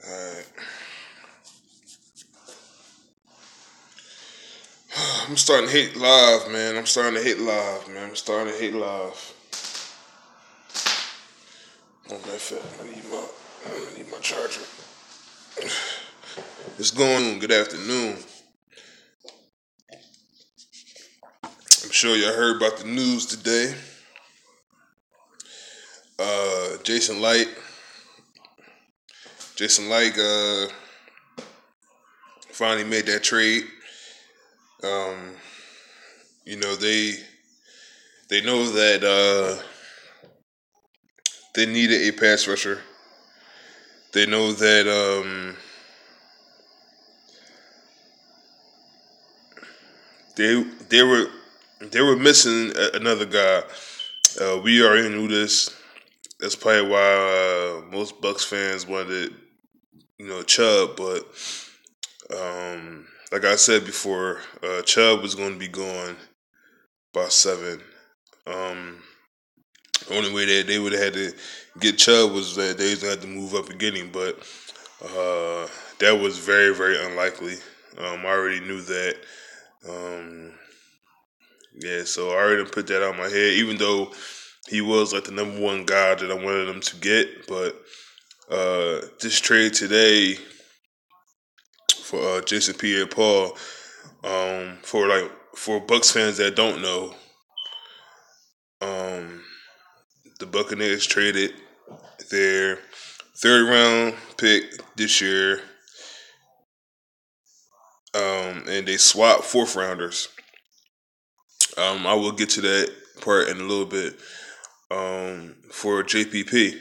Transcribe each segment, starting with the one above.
Alright. I'm starting to hate live, man. I'm starting to hate live. Oh, that's it. I need my charger. It's going on. Good afternoon. I'm sure y'all heard about the news today. Jason Light. Finally made that trade. They know that they needed a pass rusher. They know that they were missing another guy. We already knew this. That's probably why most Bucs fans wanted, Chubb. But like I said before, Chubb was going to be gone by 7. The only way that they would have had to get Chubb was that they was going to have to move up and get him. But that was very, very unlikely. I already knew that. So I already put that out of my head, even though he was like the number one guy that I wanted them to get. But this trade today for Jason Pierre-Paul, for Bucs fans that don't know, the Buccaneers traded their 3rd round pick this year, and they swapped 4th rounders. I will get to that part in a little bit. For JPP,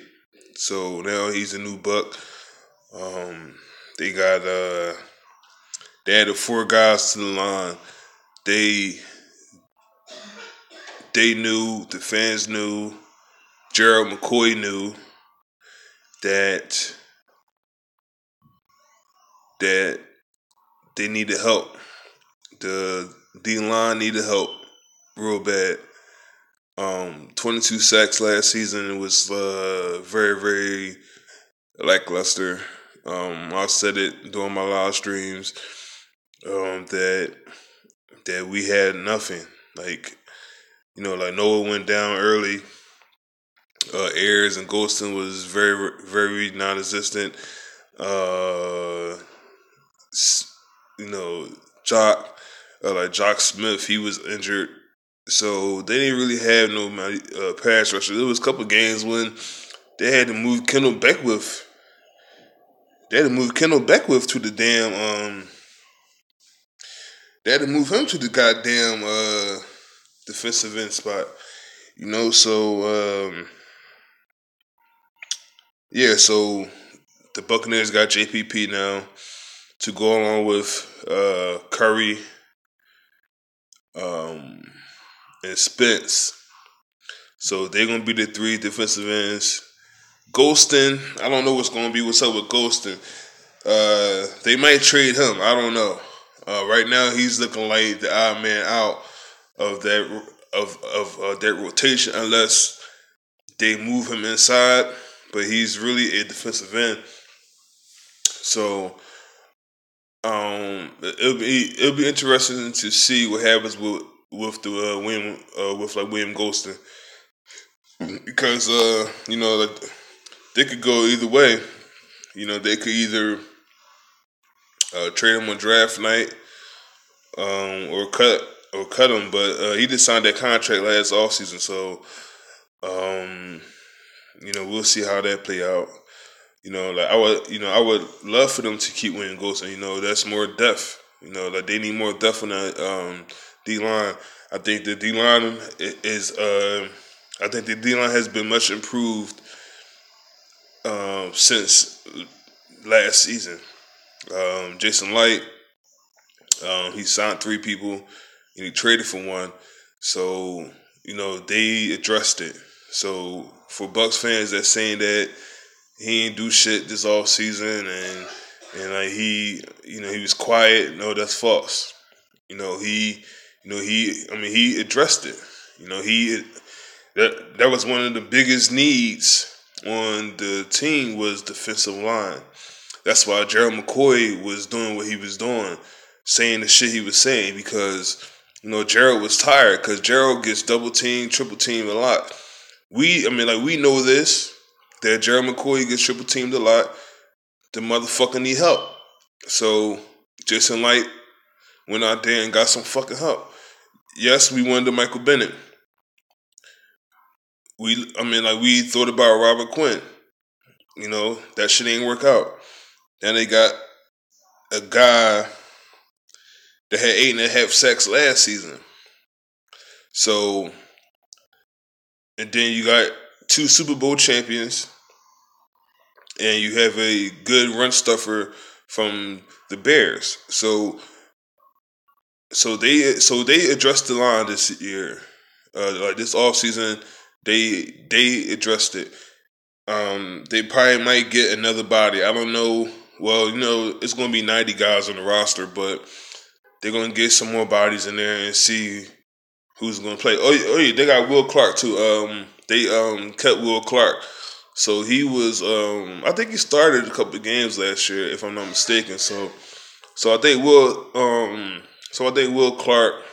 so now he's a new Buck. They added 4 guys to the line. They knew, the fans knew, Gerald McCoy knew that they needed help. The D-line needed help real bad. 22 sacks last season. It was very, very lackluster. I said it during my live streams that we had nothing. Like Noah went down early. Ayers and Golston was very, very non-existent. Jock Smith, he was injured. So they didn't really have no pass rusher. There was a couple games when they had to move Kendall Beckwith. To the damn. They had to move him to the goddamn defensive end spot. So so the Buccaneers got JPP now to go along with Curry and Spence. So they're going to be the 3 defensive ends. Golston, I don't know what's up with Golston. They might trade him. I don't know. Right now, he's looking like the odd man out of that rotation, unless they move him inside. But he's really a defensive end. So it'll be interesting to see what happens with William Golston, because they could go either way. They could either trade him on draft night, or cut him. But he just signed that contract last offseason, so we'll see how that play out. I would love for them to keep William Golston. That's more depth. They need more depth on that D line. I think the D line has been much improved since last season. Jason Light, he signed 3 people and he traded for 1. So they addressed it. So for Bucs fans that's saying that he ain't do shit this off season and he was quiet, no, that's false. He addressed it. That was one of the biggest needs on the team was defensive line. That's why Gerald McCoy was doing what he was doing, saying the shit he was saying, because Gerald was tired, because Gerald gets double teamed, triple teamed a lot. We know this, that Gerald McCoy gets triple teamed a lot. The motherfucker need help. So Jason Light went out there and got some fucking help. Yes, we wanted Michael Bennett. We thought about Robert Quinn. That shit ain't work out. And they got a guy that had 8.5 sacks last season. So, and then you got 2 Super Bowl champions, and you have a good run stuffer from the Bears. So they addressed the line this year, like this offseason. They addressed it. They probably might get another body. I don't know. Well, it's going to be 90 guys on the roster, but they're going to get some more bodies in there and see who's going to play. Oh yeah, they got Will Clark too. They cut Will Clark, so he was. I think he started a couple of games last year, if I'm not mistaken. So I think Will Clark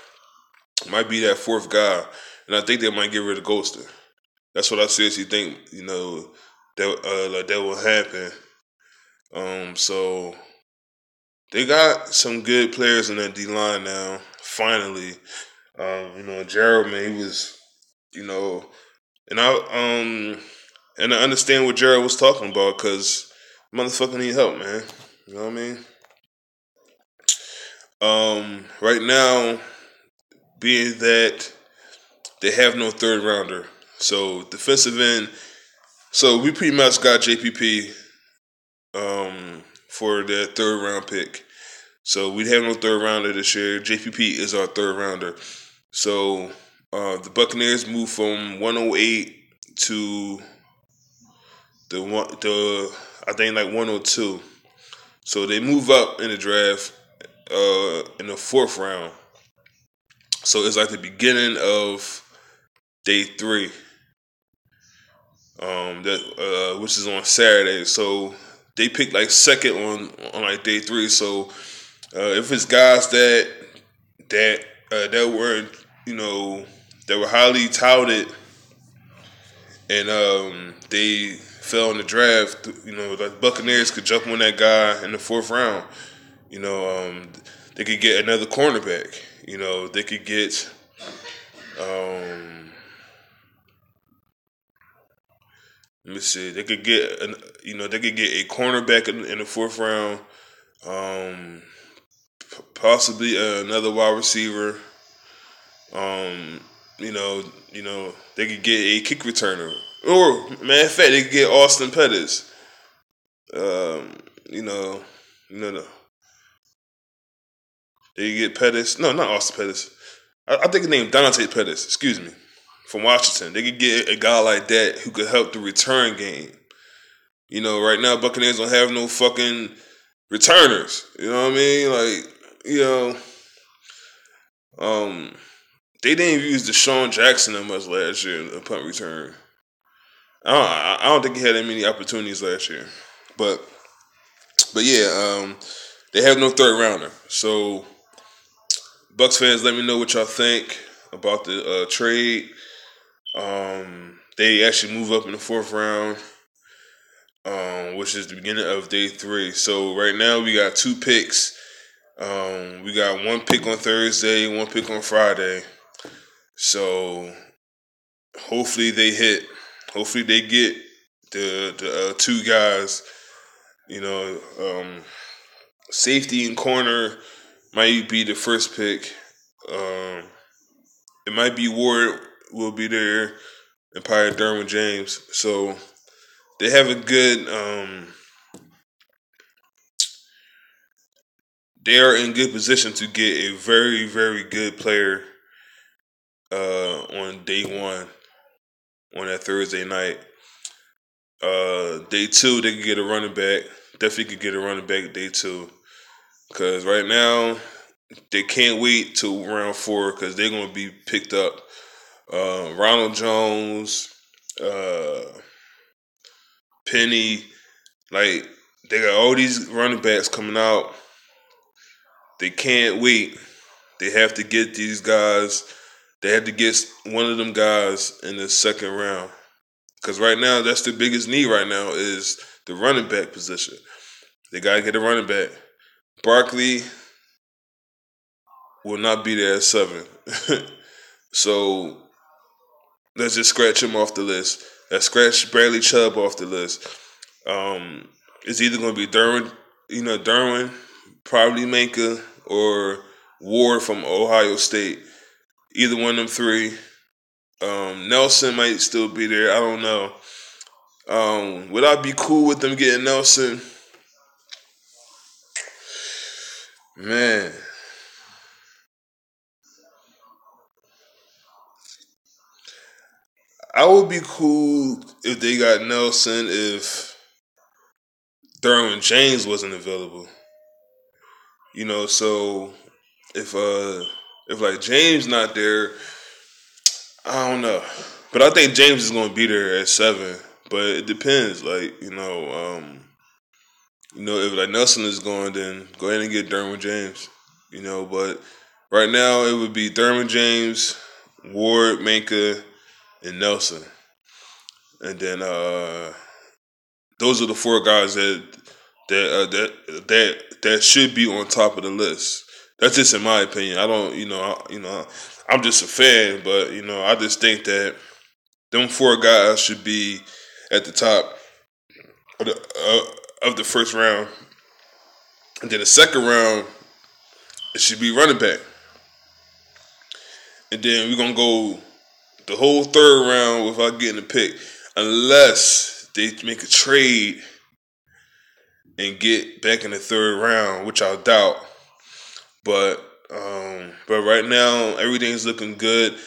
might be that 4th guy, and I think they might get rid of Golston. That's what I seriously think. That will happen. So they got some good players in that D line now. Finally, Gerald, man, he was, and I understand what Gerald was talking about, because motherfucker need help, man. You know what I mean? Right now, being that they have no 3rd rounder, so defensive end. So we pretty much got JPP for the 3rd round pick. So we have no 3rd rounder this year. JPP is our 3rd rounder. So the Buccaneers moved from 108 to the I think like 102. So they move up in the draft in the 4th round. So it's like the beginning of day 3. Which is on Saturday. So they picked like 2nd on like day 3. So if it's guys that were that were highly touted and they fell in the draft, the Buccaneers could jump on that guy in the 4th round. They could get another cornerback. They could get let me see. They could get a cornerback in the 4th round. Possibly another wide receiver. They could get a kick returner, or matter of fact, they could get Austin Pettis. They could get Pettis. No, not Austin Pettis. I think his name Dante Pettis. Excuse me, from Washington. They could get a guy like that who could help the return game. Right now Buccaneers don't have no fucking returners. You know what I mean? They didn't use Deshaun Jackson that much last year in the punt return. I don't think he had that many opportunities last year. But yeah, they have no 3rd rounder. So Bucs fans, let me know what y'all think about the trade. They actually move up in the 4th round, which is the beginning of day 3. So right now we got 2 picks. We got 1 pick on Thursday, 1 pick on Friday. So hopefully they hit. Hopefully they get the 2 guys. Safety and corner might be the first pick. It might be Ward will be there, and probably Derwin James. So they have a good. They are in good position to get a very, very good player on day 1 on that Thursday night. Day 2, they could get a running back. Definitely could get a running back day 2. Because right now, they can't wait till round 4 because they're going to be picked up. Ronald Jones, Penny, like They got all these running backs coming out. They can't wait. They have to get these guys. They have to get one of them guys in the second round. Because right now, that's the biggest need right now is the running back position. They got to get a running back. Barkley will not be there at 7. So let's just scratch him off the list. Let's scratch Bradley Chubb off the list. It's either going to be Derwin, probably Minka, or Ward from Ohio State. Either one of them three. Nelson might still be there. I don't know. Would I be cool with them getting Nelson? Man. I would be cool if they got Nelson if Derwin James wasn't available. So if like James not there, I don't know. But I think James is gonna be there at 7. But it depends. If like Nelson is going, then go ahead and get Derwin James. But right now it would be Derwin James, Ward, Minka, and Nelson. And then those are the 4 guys that should be on top of the list. That's just in my opinion. I don't, I'm just a fan, but I just think that them 4 guys should be at the top of the first round, and then the second round it should be running back, and then we're gonna go the whole third round without getting a pick, unless they make a trade and get back in the third round, which I doubt. But right now everything's looking good.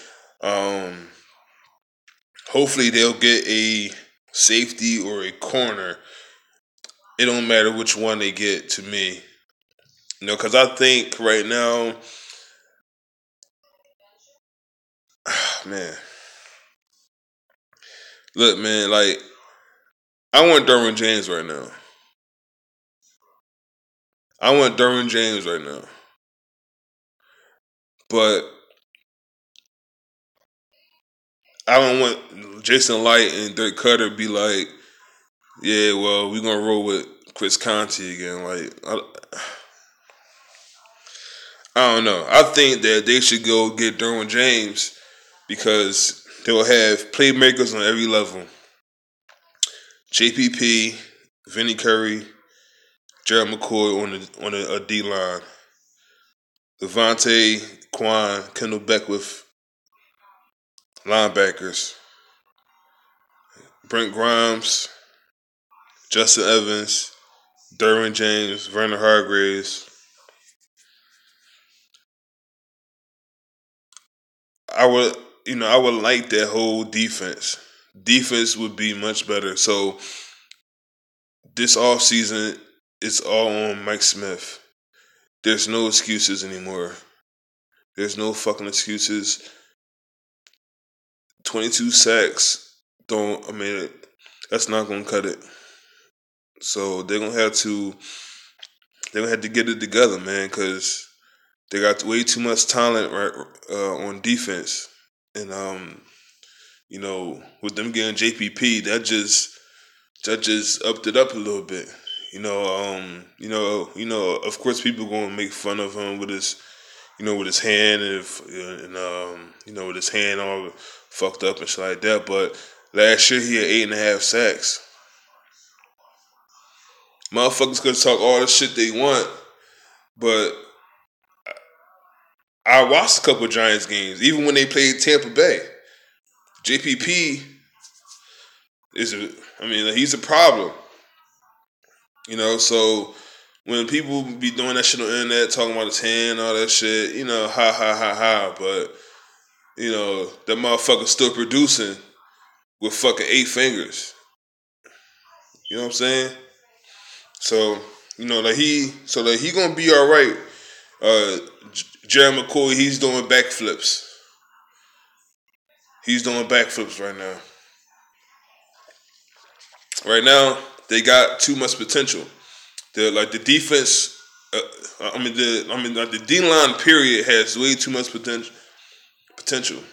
Hopefully they'll get a safety or a corner. It don't matter which one they get to me. Because I think right now, man, look, man, like, I want Derwin James right now. But I don't want Jason Light and Dirk Cutter be like, yeah, well, we're going to roll with Chris Conte again. Like, I don't know. I think that they should go get Derwin James because they'll have playmakers on every level. JPP, Vinny Curry, Gerald McCoy on a D line. Levante, Quan, Kendall Beckwith, linebackers. Brent Grimes, Justin Evans, Derwin James, Vernon Hargreaves. I would like that whole defense. Defense would be much better. So this offseason, it's all on Mike Smith. There's no excuses anymore. There's no fucking excuses. 22 sacks that's not gonna cut it. So they're gonna have to get it together, man, because they got way too much talent on defense, and with them getting JPP, that just upped it up a little bit. Of course, people gonna make fun of him with his hand with his hand all fucked up and shit like that. But last year he had 8.5 sacks. Motherfuckers could talk all the shit they want, but I watched a couple of Giants games, even when they played Tampa Bay. JPP he's a problem. So when people be doing that shit on the internet, talking about his hand, all that shit, ha ha ha ha. But that motherfucker's still producing with fucking 8 fingers. You know what I'm saying? So he gonna be all right. Jerry McCoy, he's doing backflips. He's doing backflips right now. Right now, they got too much potential. the defense. The D line period has way too much potential.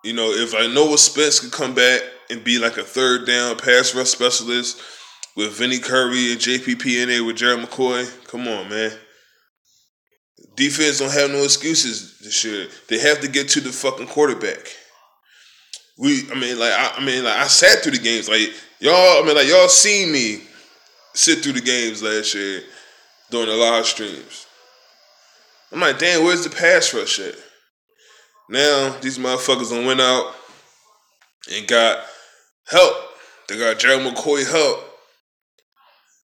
You know, if I know Spence could come back and be like a third down pass rush specialist with Vinny Curry and JPP in there with Gerald McCoy, come on, man. Defense don't have no excuses this year. They have to get to the fucking quarterback. I sat through the games. Y'all seen me sit through the games last year during the live streams. I'm like, damn, where's the pass rush at? Now, these motherfuckers done went out and got help. They got Gerald McCoy help.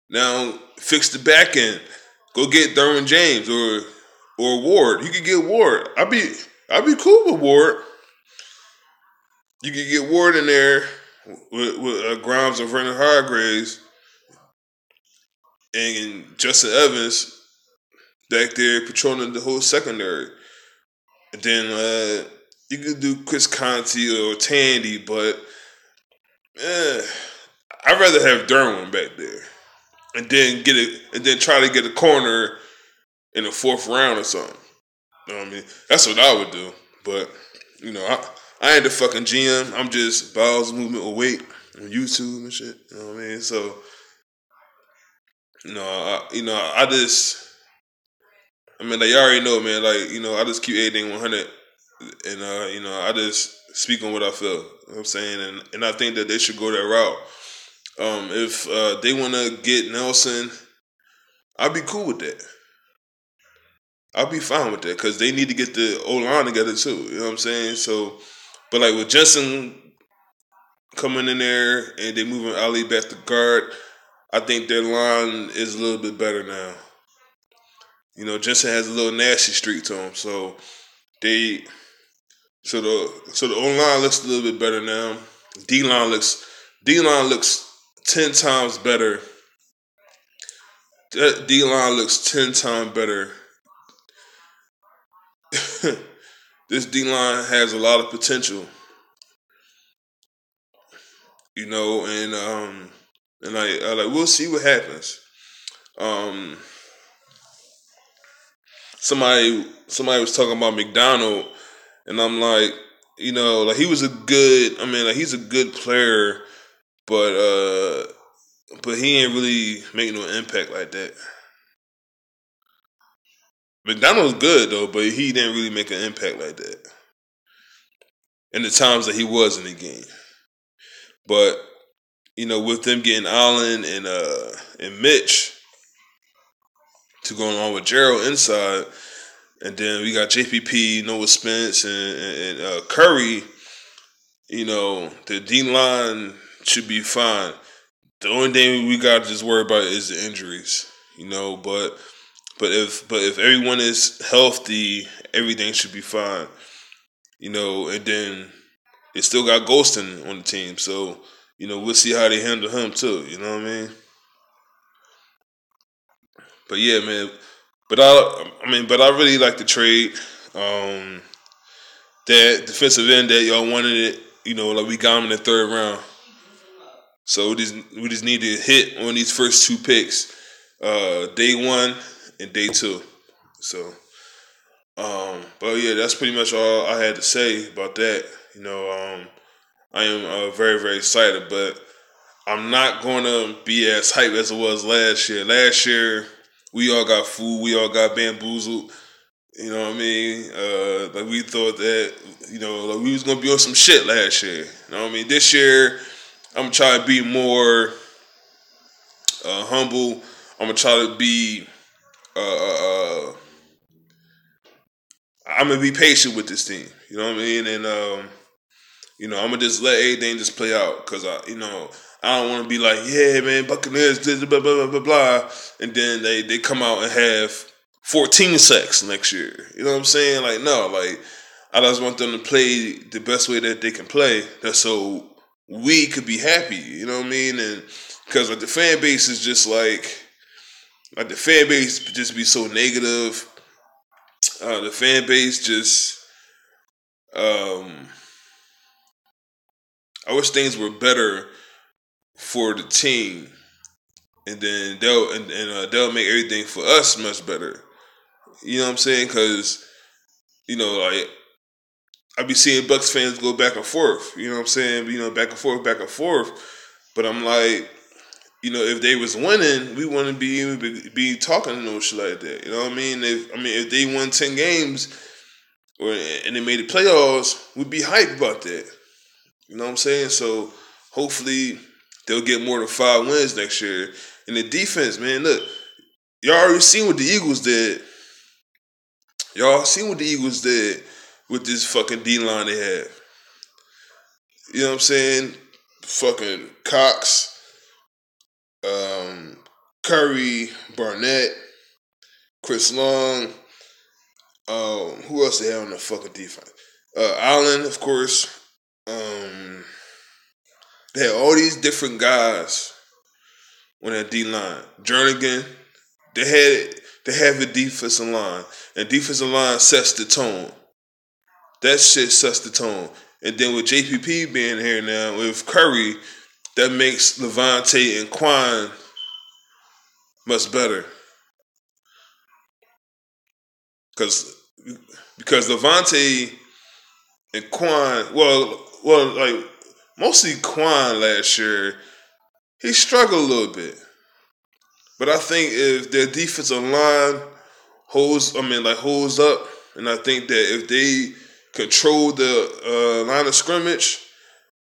Now, fix the back end. Go get Derwin James or Ward. You could get Ward. I'd be cool with Ward. You could get Ward in there with Grimes and Vernon Hargraves and Justin Evans back there patrolling the whole secondary. And then you could do Chris Conti or Tandy, but I'd rather have Derwin back there. And then try to get a corner in the 4th round or something. You know what I mean? That's what I would do. But, you know, I ain't the fucking GM. I'm just bowels movement with weight on YouTube and shit. You know what I mean? So, you you already know, man. I just keep everything 100, and I just speak on what I feel. You know what I'm saying, and I think that they should go that route. If they want to get Nelson, I'd be cool with that. I'll be fine with that because they need to get the O-line together too. You know what I'm saying? So, but like with Jensen coming in there and they moving Ali back to guard, I think their line is a little bit better now. You know, Jensen has a little nasty streak to him, so the O-line looks a little bit better now. D-line looks 10 times better. That D-line looks 10 times better. This D-line has a lot of potential. You know, and we'll see what happens. Somebody was talking about McDonald, and I'm like, you know, like he's a good player, but he ain't really make no impact like that. McDonald's good though, but he didn't really make an impact like that in the times that he was in the game. But you know, with them getting Allen and Mitch to go along with Gerald inside, and then we got JPP, Noah Spence, and Curry. You know, the D line should be fine. The only thing we got to just worry about is the injuries. You know, but if everyone is healthy, everything should be fine. You know, and then they still got Golston on the team, so you know we'll see how they handle him too. You know what I mean? But yeah, man. But I really like the trade. That defensive end that y'all wanted it, you know, like we got him in the 3rd round. So we just need to hit on these first 2 picks, day 1 and day 2. So, but yeah, that's pretty much all I had to say about that. You know, I am very, very excited, but I'm not going to be as hyped as it was last year. Last year, we all got fooled. We all got bamboozled. You know what I mean? Like we thought that, you know, like we was going to be on some shit last year. You know what I mean? This year, I'm going to try to be more humble. I'm going to try to be, I'm going to be patient with this team. You know what I mean? And, you know, I'm going to just let everything just play out because, I don't want to be like, yeah, man, Buccaneers, blah, blah, blah, blah, blah. And then they come out and have 14 sacks next year. You know what I'm saying? Like, no, like, I just want them to play the best way that they can play. That's so we could be happy. You know what I mean? And because like the fan base is just like the fan base just be so negative. The fan base just, I wish things were better for the team. and then they'll make everything for us much better. You know what I'm saying? Because like I be seeing Bucks fans go back and forth. You know what I'm saying? Back and forth, back and forth. But I'm like, if they was winning, we wouldn't be talking no shit like that. You know what I mean? If they won 10 games and they made the playoffs, we'd be hyped about that. You know what I'm saying? So hopefully they'll get more than 5 wins next year. And the defense, man, look, y'all already seen what the Eagles did. Y'all seen what the Eagles did with this fucking D-line they have. You know what I'm saying? Fucking Cox, Curry, Barnett, Chris Long. Who else they have on the fucking defense? Allen, of course. They had all these different guys on that D-line. Jernigan. They have a defensive line. And defensive line sets the tone. That shit sets the tone. And then with JPP being here now, with Curry, that makes Levante and Quan much better. Because Levante and Quan, like mostly Quan last year, he struggled a little bit. But I think if their defensive line holds up, and I think that if they control the line of scrimmage,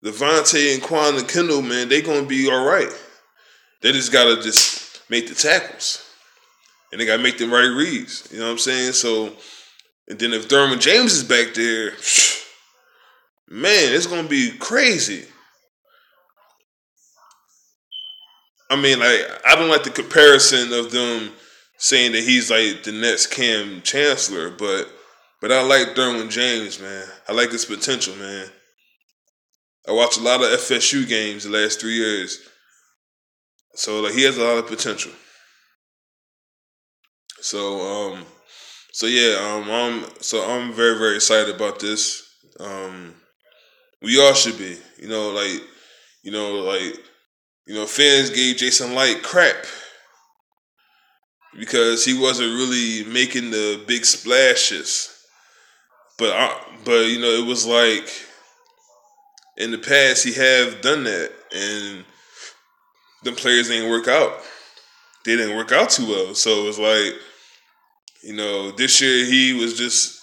Levante and Quan and Kendall, man, they gonna be all right. They just gotta just make the tackles, and they gotta make the right reads. You know what I'm saying? So, and then if Derwin James is back there, man, it's gonna be crazy. I don't like the comparison of them saying that he's like the next Cam Chancellor, but I like Derwin James, man. I like his potential, man. I watched a lot of FSU games the last 3 years, so like he has a lot of potential. So I'm very, very excited about this. We all should be, fans gave Jason Light crap because he wasn't really making the big splashes. But it was like in the past he have done that, and the players didn't work out. They didn't work out too well. So it was like, this year he was just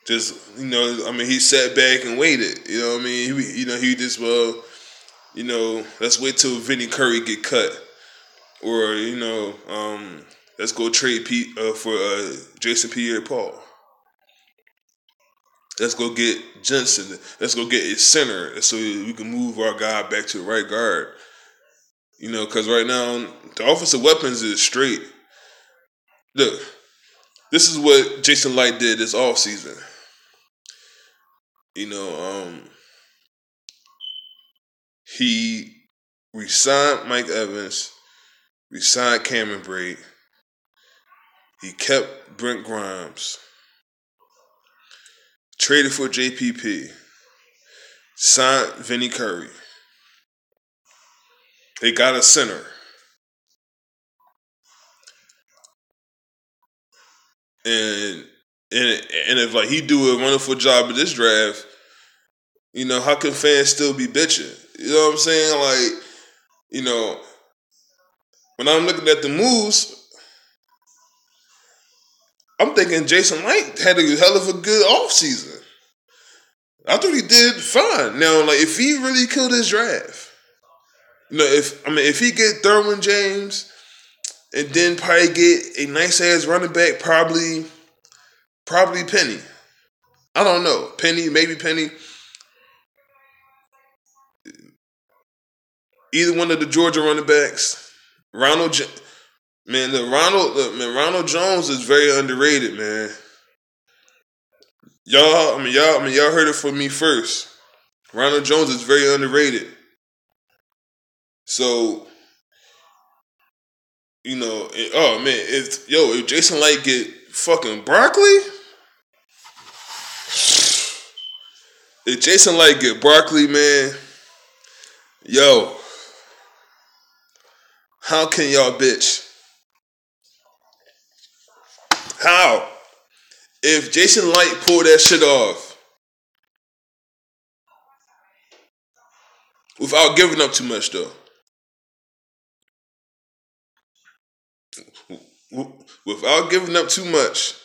he sat back and waited. You know what I mean? He just let's wait till Vinny Curry get cut, or let's go trade Pete for Jason Pierre-Paul. Let's go get Jensen. Let's go get a center so we can move our guy back to the right guard. Because right now the offensive weapons is straight. Look, this is what Jason Light did this offseason. He re-signed Mike Evans, re-signed Cameron Brate. He kept Brent Grimes. Traded for JPP. Signed Vinny Curry. They got a center. And if like he do a wonderful job at this draft, how can fans still be bitching? You know what I'm saying? Like, when I'm looking at the moves, I'm thinking Jason Light had a hell of a good offseason. I thought he did fine. Now, like, if he really killed his draft, if he get Derwin James and then probably get a nice ass running back, probably Penny. I don't know. Maybe Penny. Either one of the Georgia running backs. Ronald Jones is very underrated, man. Y'all heard it from me first. Ronald Jones is very underrated. So, if Jason Light get fucking Barkley, if Jason Light get Barkley, man, How can y'all bitch? How? If Jason Light pulled that shit off without giving up too much, though. Without giving up too much.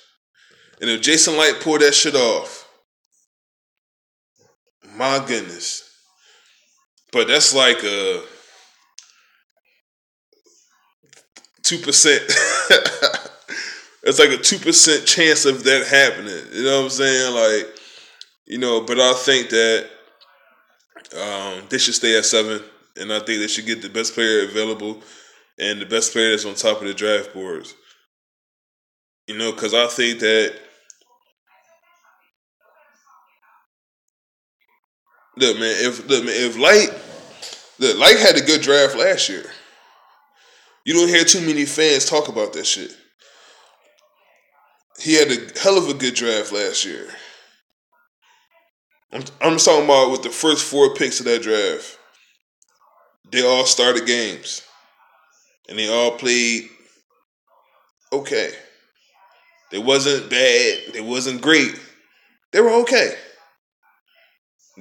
And if Jason Light pulled that shit off, my goodness. But that's like a 2%. It's like a 2% chance of that happening. You know what I'm saying? Like, but I think that they should stay at 7. And I think they should get the best player available and the best player that's on top of the draft boards. Because I think that, if Light had a good draft last year. You don't hear too many fans talk about that shit. He had a hell of a good draft last year. I'm talking about with the first 4 picks of that draft. They all started games. And they all played okay. They wasn't bad. They wasn't great. They were okay.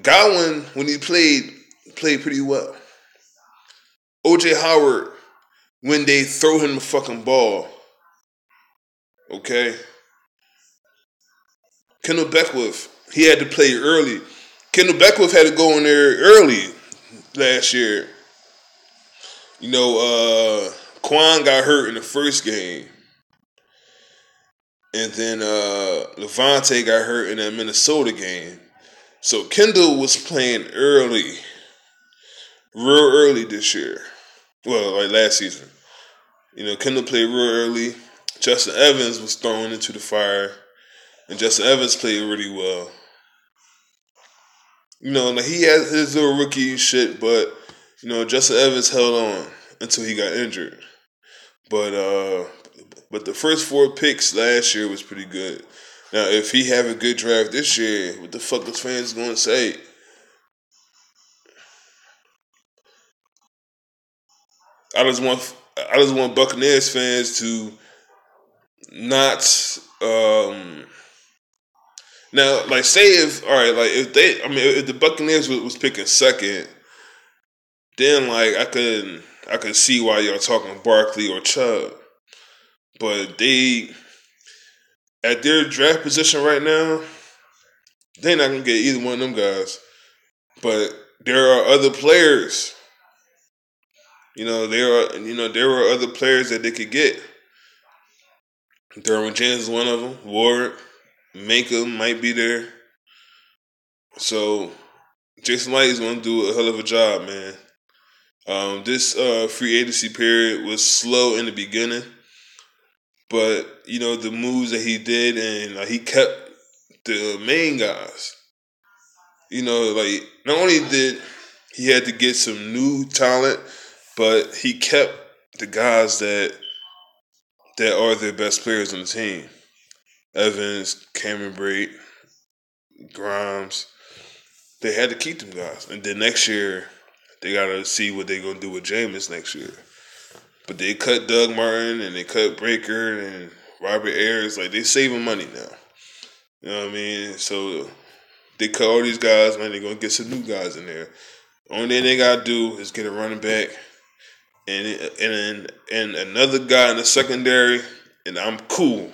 Godwin, when he played pretty well. O.J. Howard, when they throw him the fucking ball, okay? Kendall Beckwith, he had to play early. Kendall Beckwith had to go in there early last year. Quan got hurt in the first game. And then Levante got hurt in that Minnesota game. So Kendall was playing early. Real early this year. Well, like last season. Kendall played real early. Justin Evans was thrown into the fire. And Justin Evans played really well. Like he had his little rookie shit, but, Justin Evans held on until he got injured. But the first 4 picks last year was pretty good. Now, if he have a good draft this year, what the fuck is fans going to say? I just want Buccaneers fans to not now, like, say if the Buccaneers was picking second, then like I could see why y'all talking Barkley or Chubb. But they, at their draft position right now, they're not gonna get either one of them guys. But there are other players. There are other players that they could get. Derwin James is one of them. Ward, Minka might be there. So Jason Light is gonna do a hell of a job, man. This free agency period was slow in the beginning, but the moves that he did, and he kept the main guys. Like, not only did he had to get some new talent, but he kept the guys that are the best players on the team. Evans, Cameron Brate, Grimes. They had to keep them guys. And then next year, they got to see what they're going to do with Jameis next year. But they cut Doug Martin and they cut Breaker and Robert Ayers. Like, they saving money now. You know what I mean? So they cut all these guys, man. They're going to get some new guys in there. Only thing they got to do is get a running back and another guy in the secondary, and I'm cool.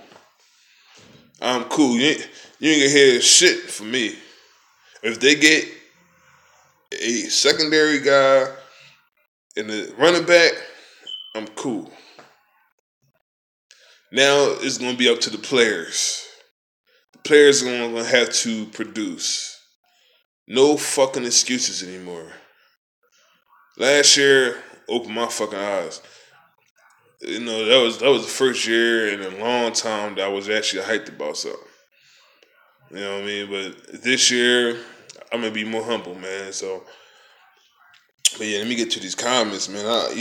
I'm cool. You ain't gonna hear shit from me. If they get a secondary guy and the running back, I'm cool. Now it's gonna be up to the players. The players are gonna have to produce. No fucking excuses anymore. Last year opened my fucking eyes. That was the first year in a long time that I was actually hyped about something. You know what I mean? But this year, I'm gonna be more humble, man. So, but yeah, let me get to these comments, man. Like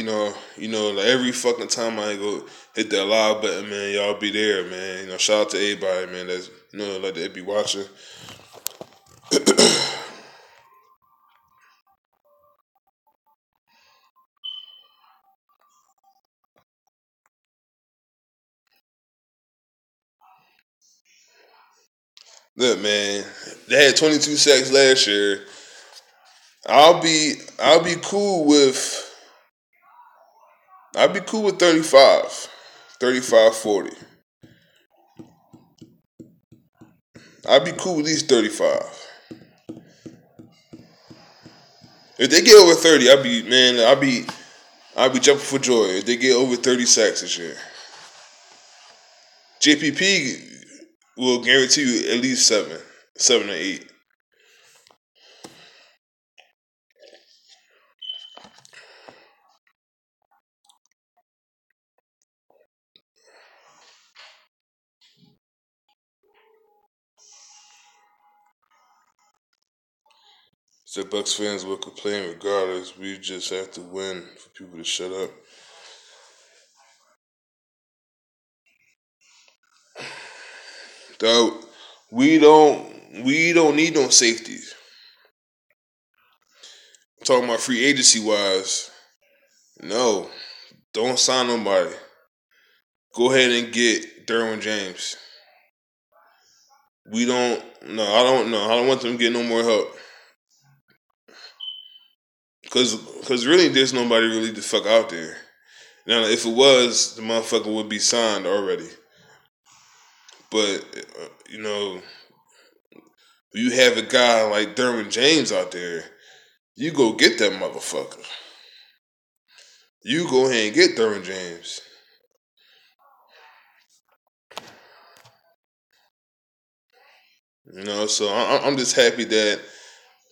every fucking time I go hit that live button, man, y'all be there, man. Shout out to everybody, man. That's like they be watching. Look, man, they had 22 sacks last year. I'll be cool with 35. 35, 40. I'd be cool with at least 35. If they get over 30, I'll be jumping for joy if they get over 30 sacks this year. JPP will guarantee you at least 7 or 8. So Bucs fans will complain regardless. We just have to win for people to shut up. Though we don't need no safeties. I'm talking about free agency wise. No, don't sign nobody. Go ahead and get Derwin James. I don't want them to get no more help. Cause really, there's nobody really the fuck out there. Now, if it was, the motherfucker would be signed already. But you have a guy like Derwin James out there, you go get that motherfucker. You go ahead and get Derwin James. So I'm just happy that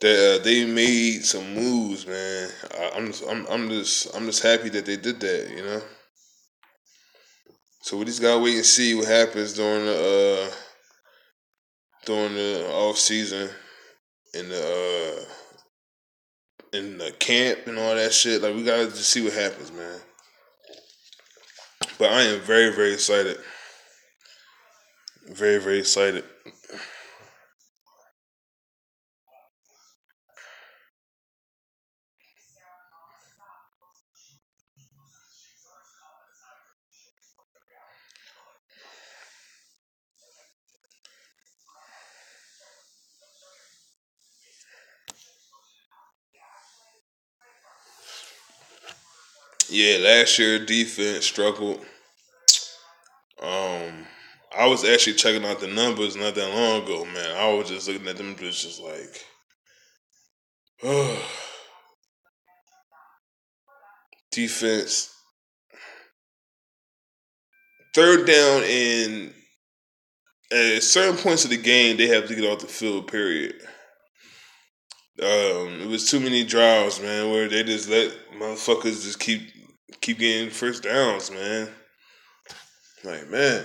they made some moves, man. I'm just happy that they did that, So we just gotta wait and see what happens during the off season in the camp and all that shit. Like, we gotta just see what happens, man. But I am very, very excited. Very, very excited. Yeah, last year defense struggled. I was actually checking out the numbers not that long ago, man. I was just looking at them just like, defense. Third down and at certain points of the game, they have to get off the field, period. It was too many drives, man, where they just let motherfuckers just keep getting first downs, man. Like, man,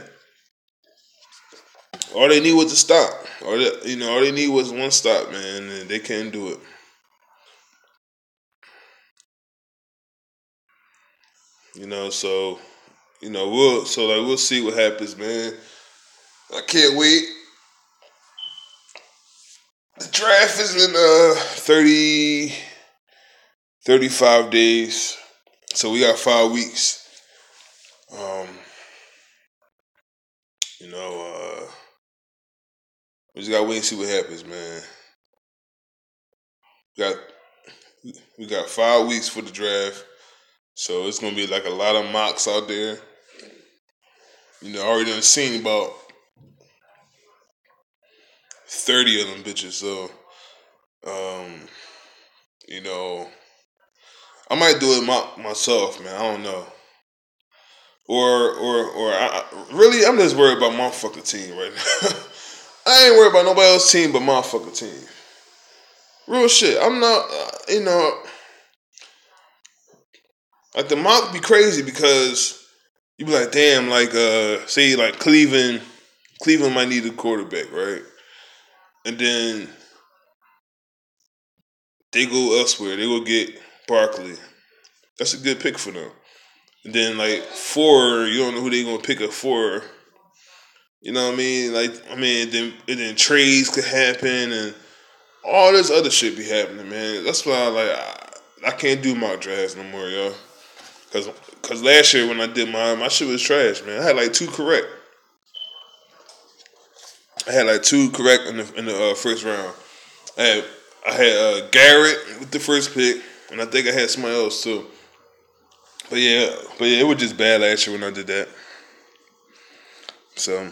all they need was a stop. All they need was one stop, man, and they can't do it. So we'll see what happens, man. I can't wait. The draft is in 35 days. So we got 5 weeks. We just gotta wait and see what happens, man. We got 5 weeks for the draft. So it's gonna be like a lot of mocks out there. I already done seen about 30 of them bitches. So I might do it myself, man. I don't know. I'm just worried about my fucking team right now. I ain't worried about nobody else's team but my fucking team. Real shit. I'm not, like, the mock be crazy because you be like, damn, like, say like Cleveland might need a quarterback, right? And then they go elsewhere. They go get Barkley. That's a good pick for them. And then, like, 4, you don't know who they gonna pick at 4. You know what I mean? Then trades could happen and all this other shit be happening, man. That's why I can't do mock drafts no more, yo. Cause last year when I did mine, my shit was trash, man. I had like 2 correct. I had like 2 correct in the first round. I had Garrett with the first pick, and I think I had somebody else too. But yeah, it was just bad last year when I did that. So,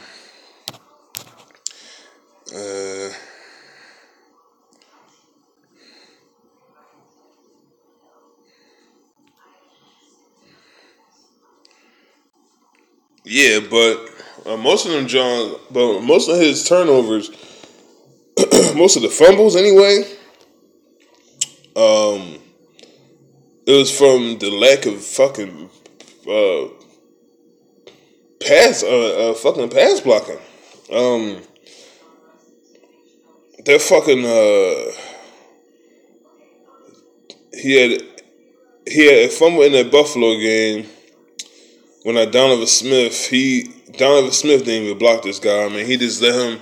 yeah, but most of them, John, but most of his turnovers, most of the fumbles anyway, it was from the lack of fucking uh, fucking pass blocking. That fucking he had a fumble in that Buffalo game when Donovan Smith didn't even block this guy. I mean, he just let him.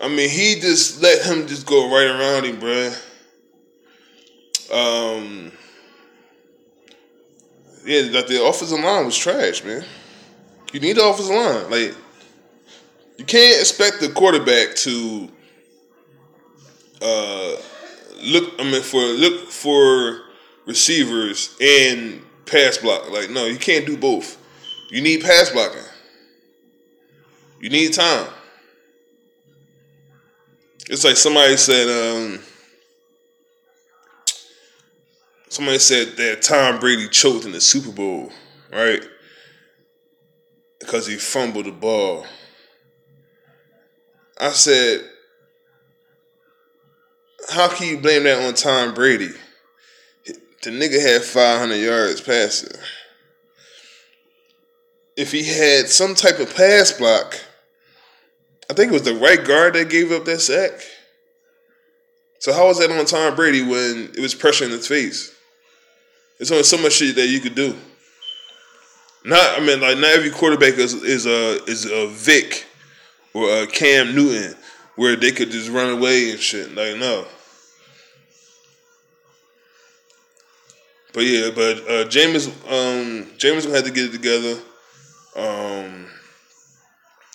I mean, he just let him just go right around him, bruh. Yeah, like the offensive line was trash, man. You need the offensive line. Like, you can't expect the quarterback to look for receivers and pass block. Like, no, you can't do both. You need pass blocking. You need time. It's like somebody said. Somebody said that Tom Brady choked in the Super Bowl, right? Because he fumbled the ball. I said, how can you blame that on Tom Brady? The nigga had 500 yards passing. If he had some type of pass block, I think it was the right guard that gave up that sack. So how was that on Tom Brady when it was pressure in his face? There's only so much shit that you could do. Not every quarterback is a Vic or a Cam Newton where they could just run away and shit. Like, no. But yeah, Jameis gonna have to get it together.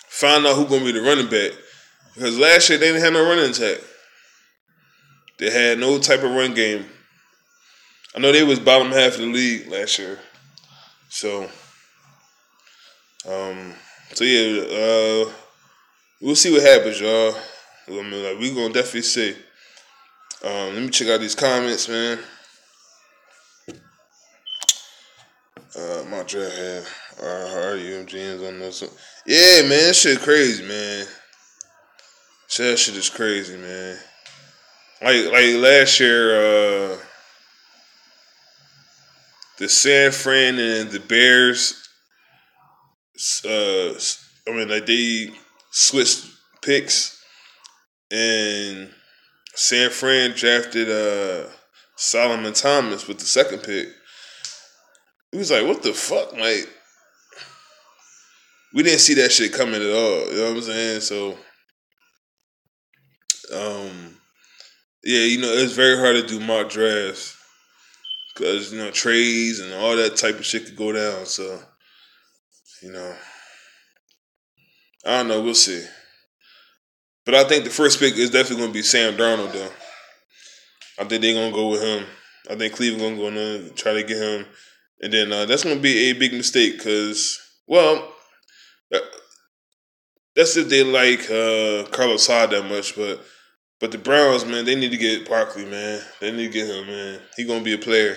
Find out who's gonna be the running back, because last year they didn't have no running attack. They had no type of run game. I know they was bottom half of the league last year. So, we'll see what happens, y'all. I mean, like, we gonna definitely see. Let me check out these comments, man. My draft had RUMGs on this one. Yeah, man, that shit crazy, man. That shit is crazy, man. Like last year, the San Fran and the Bears, they switched picks, and San Fran drafted Solomon Thomas with the second pick. He was like, what the fuck? Like, we didn't see that shit coming at all. You know what I'm saying? So, yeah, it's very hard to do mock drafts because, trades and all that type of shit could go down. So, I don't know. We'll see. But I think the first pick is definitely going to be Sam Darnold, though. I think they're going to go with him. I think Cleveland going to go and try to get him. And then that's going to be a big mistake because, well, that's if they like Carlos Hyde that much. But the Browns, man, they need to get Barkley, man. They need to get him, man. He going to be a player.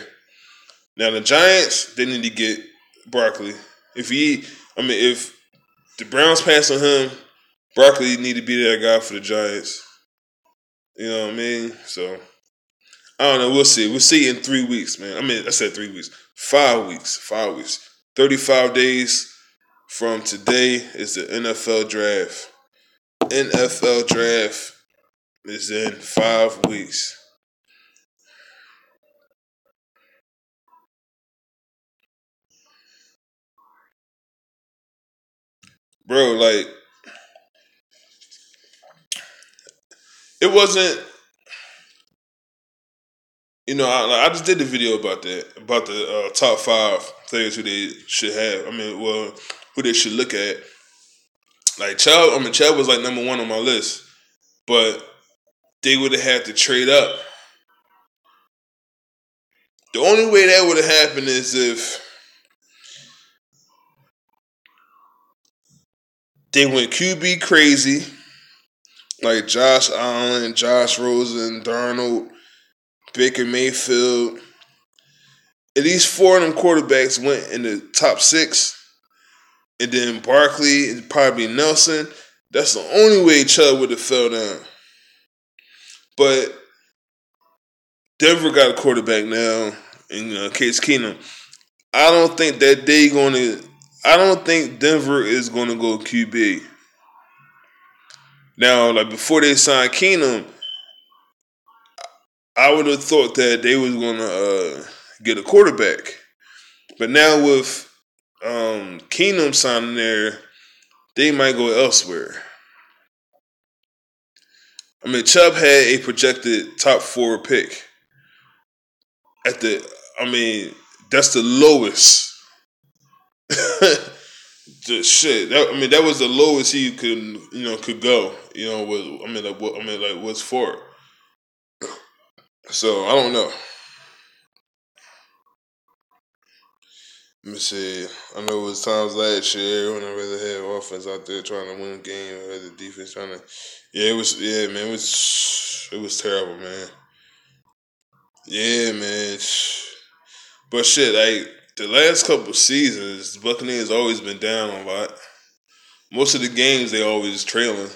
Now, the Giants, they need to get Barkley. If the Browns pass on him, Barkley need to be that guy for the Giants. You know what I mean? So, I don't know. We'll see. We'll see in 3 weeks, man. I said 3 weeks. 5 weeks. 5 weeks. 35 days from today is the NFL draft. NFL draft is in 5 weeks. Bro, like, it wasn't, I just did the video about the top 5 players who they should have. Who they should look at. Like Chubb was like number one on my list, but they would have had to trade up. The only way that would have happened is if they went QB crazy, like Josh Allen, Josh Rosen, Darnold, Baker Mayfield. At least four of them quarterbacks went in the top six, and then Barkley and probably Nelson. That's the only way Chubb would have fell down. But Denver got a quarterback now in Case Keenum. I don't think that I don't think Denver is gonna go QB. Now, like before they signed Keenum, I would have thought that they was gonna get a quarterback. But now with Keenum signing there, they might go elsewhere. I mean, Chubb had a projected top 4 pick. That's the lowest. Just shit. That was the lowest he could go. What's for? So I don't know. Let me see. I know it was times last year when I rather had offense out there trying to win a game, or the defense trying to. Yeah, it was. Yeah, man, it was terrible, man. Yeah, man. But shit, like the last couple seasons, the Buccaneers always been down a lot. Most of the games they always trailing.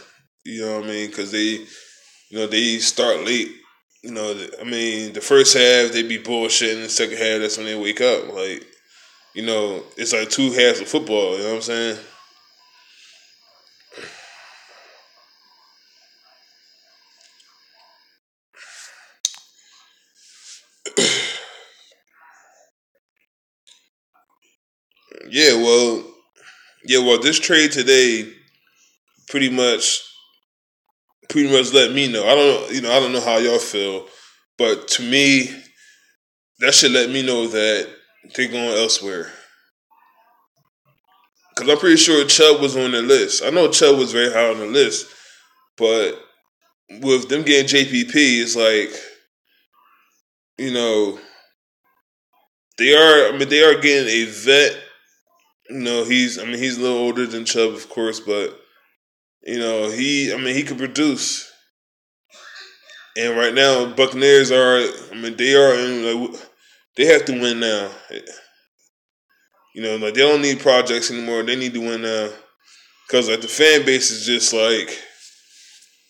You know what I mean? Because they start late. The first half they be bullshitting. The second half, that's when they wake up. Like, it's like 2 halves of football. You know what I'm saying? Yeah, well, this trade today pretty much let me know. I don't know how y'all feel, but to me, that should let me know that they're going elsewhere. Because I'm pretty sure Chubb was on the list. I know Chubb was very high on the list, but with them getting JPP, it's like, they are getting a vet. He's a little older than Chubb, of course, but he can produce. And right now, Buccaneers they have to win now. They don't need projects anymore. They need to win now. Because the fan base is just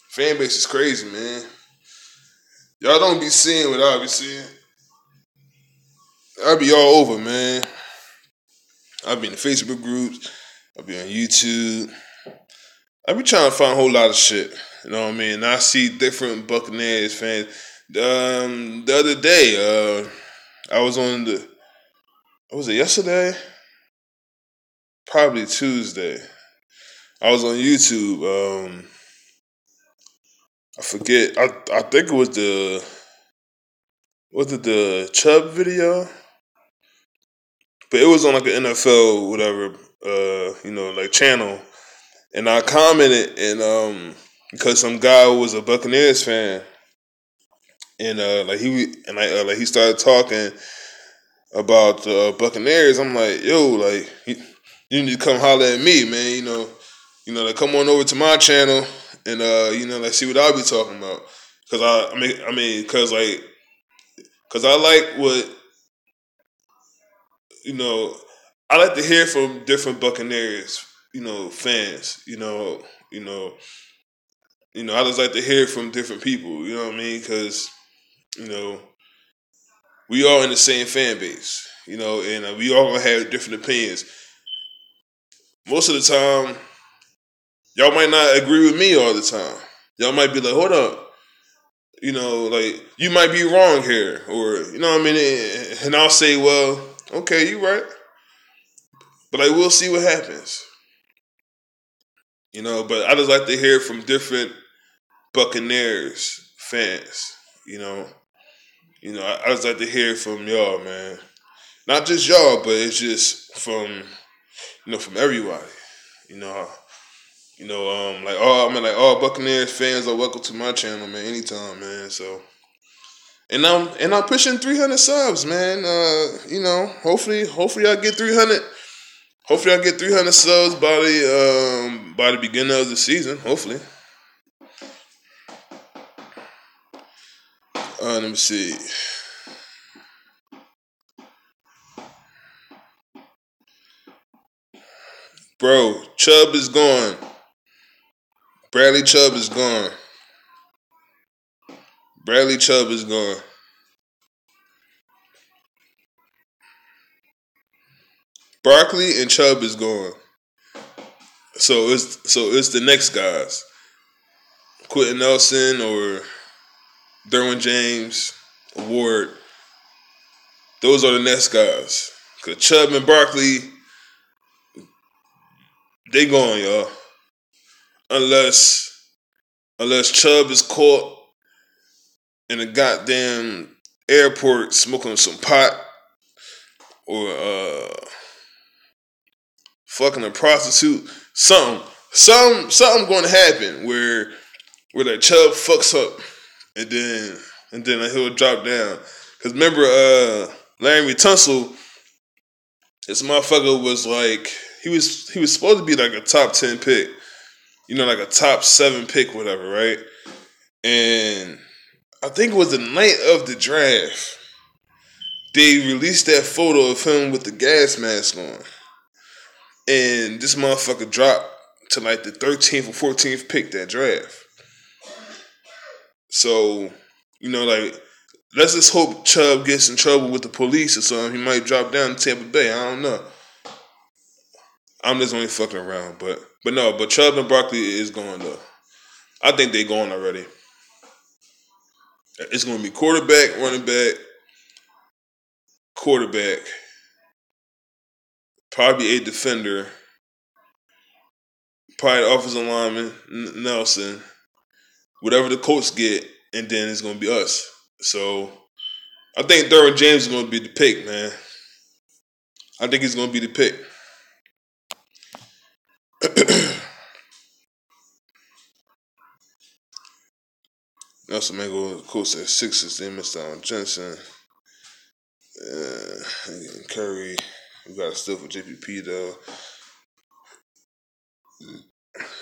fan base is crazy, man. Y'all don't be seeing what I be seeing. I be all over, man. I be in the Facebook groups. I be on YouTube. I be trying to find a whole lot of shit. You know what I mean? And I see different Buccaneers fans. The other day, I was on was it yesterday? Probably Tuesday. I was on YouTube. I forget. I think it was the Chubb video? But it was on like an NFL whatever, channel. And I commented, and because some guy was a Buccaneers fan, and he started talking about Buccaneers. I'm like, yo, like you need to come holler at me, man. Like come on over to my channel and see what I'll be talking about. Cause cause I like what I like to hear from different Buccaneers, fans. I just like to hear from different people. You know what I mean? Because you know we all in the same fan base. And we all gonna have different opinions. Most of the time, y'all might not agree with me all the time. Y'all might be like, hold up. You might be wrong here. Or, what I mean? And I'll say, well, okay, you right. But we'll see what happens. But I just like to hear from different Buccaneers fans. I just like to hear from y'all, man. Not just y'all, but it's just from everybody. All Buccaneers fans are welcome to my channel, man. Anytime, man. So, and I'm pushing 300 subs, man. Hopefully I get 300. Hopefully I get 300 subs by the beginning of the season. Hopefully. Let me see. Bro, Chubb is gone. Bradley Chubb is gone. Bradley Chubb is gone. Barkley and Chubb is gone. So it's the next guys. Quentin Nelson or Derwin James, Ward. Those are the next guys. Cause Chubb and Barkley, they gone, y'all. Unless Chubb is caught in a goddamn airport smoking some pot or fucking a prostitute, something going to happen where that Chubb fucks up and then he'll drop down. Cause remember, Larry Tunsil, this motherfucker was like he was supposed to be like a top 10 pick, like a top 7 pick, whatever, right? And I think it was the night of the draft. They released that photo of him with the gas mask on. And this motherfucker dropped to like the 13th or 14th pick that draft. So, let's just hope Chubb gets in trouble with the police or something. He might drop down to Tampa Bay. I don't know. I'm just only fucking around. But Chubb and Barkley is going though. I think they going already. It's going to be quarterback, running back, quarterback, probably a defender, probably offensive lineman, Nelson, whatever the Colts get, and then it's going to be us. So I think Derwin James is going to be the pick, man. I think he's going to be the pick. Nelson Mango, Colts at 6. They missed out on Jensen. Curry. We got a steal for JPP, though.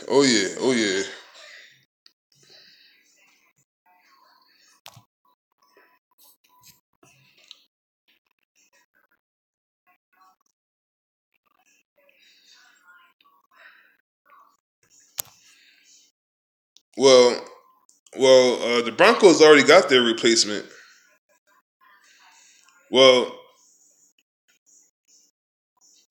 Oh, yeah. Well, the Broncos already got their replacement. Well,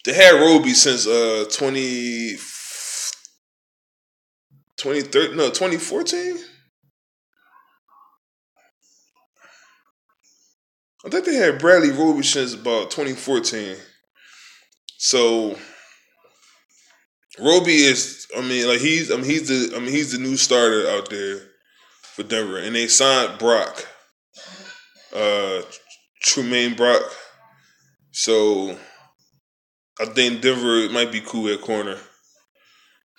they had Roby since 2014? I think they had Bradley Roby since about 2014. So Roby is, he's the new starter out there for Denver, and they signed Brock, Trumaine Brock. So I think Denver might be cool at corner.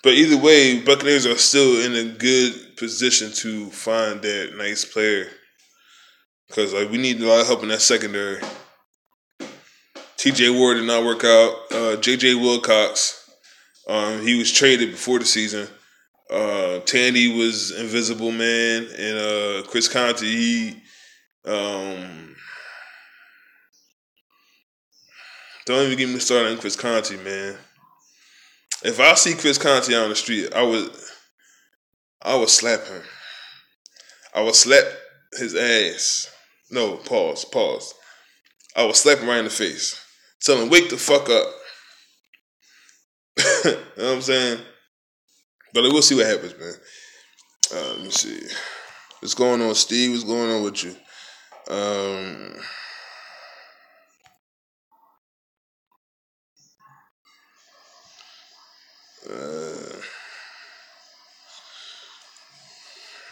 But either way, Buccaneers are still in a good position to find that nice player. Because we need a lot of help in that secondary. TJ Ward did not work out. JJ Wilcox, he was traded before the season. Tandy was invisible, man. And Chris Conte, don't even get me started on Chris Conte, man. If I see Chris Conte on the street, I would slap him. I would slap his ass. No, pause. I would slap him right in the face. Tell him, wake the fuck up. You know what I'm saying? But we'll see what happens, man. Let me see. What's going on, Steve? What's going on with you?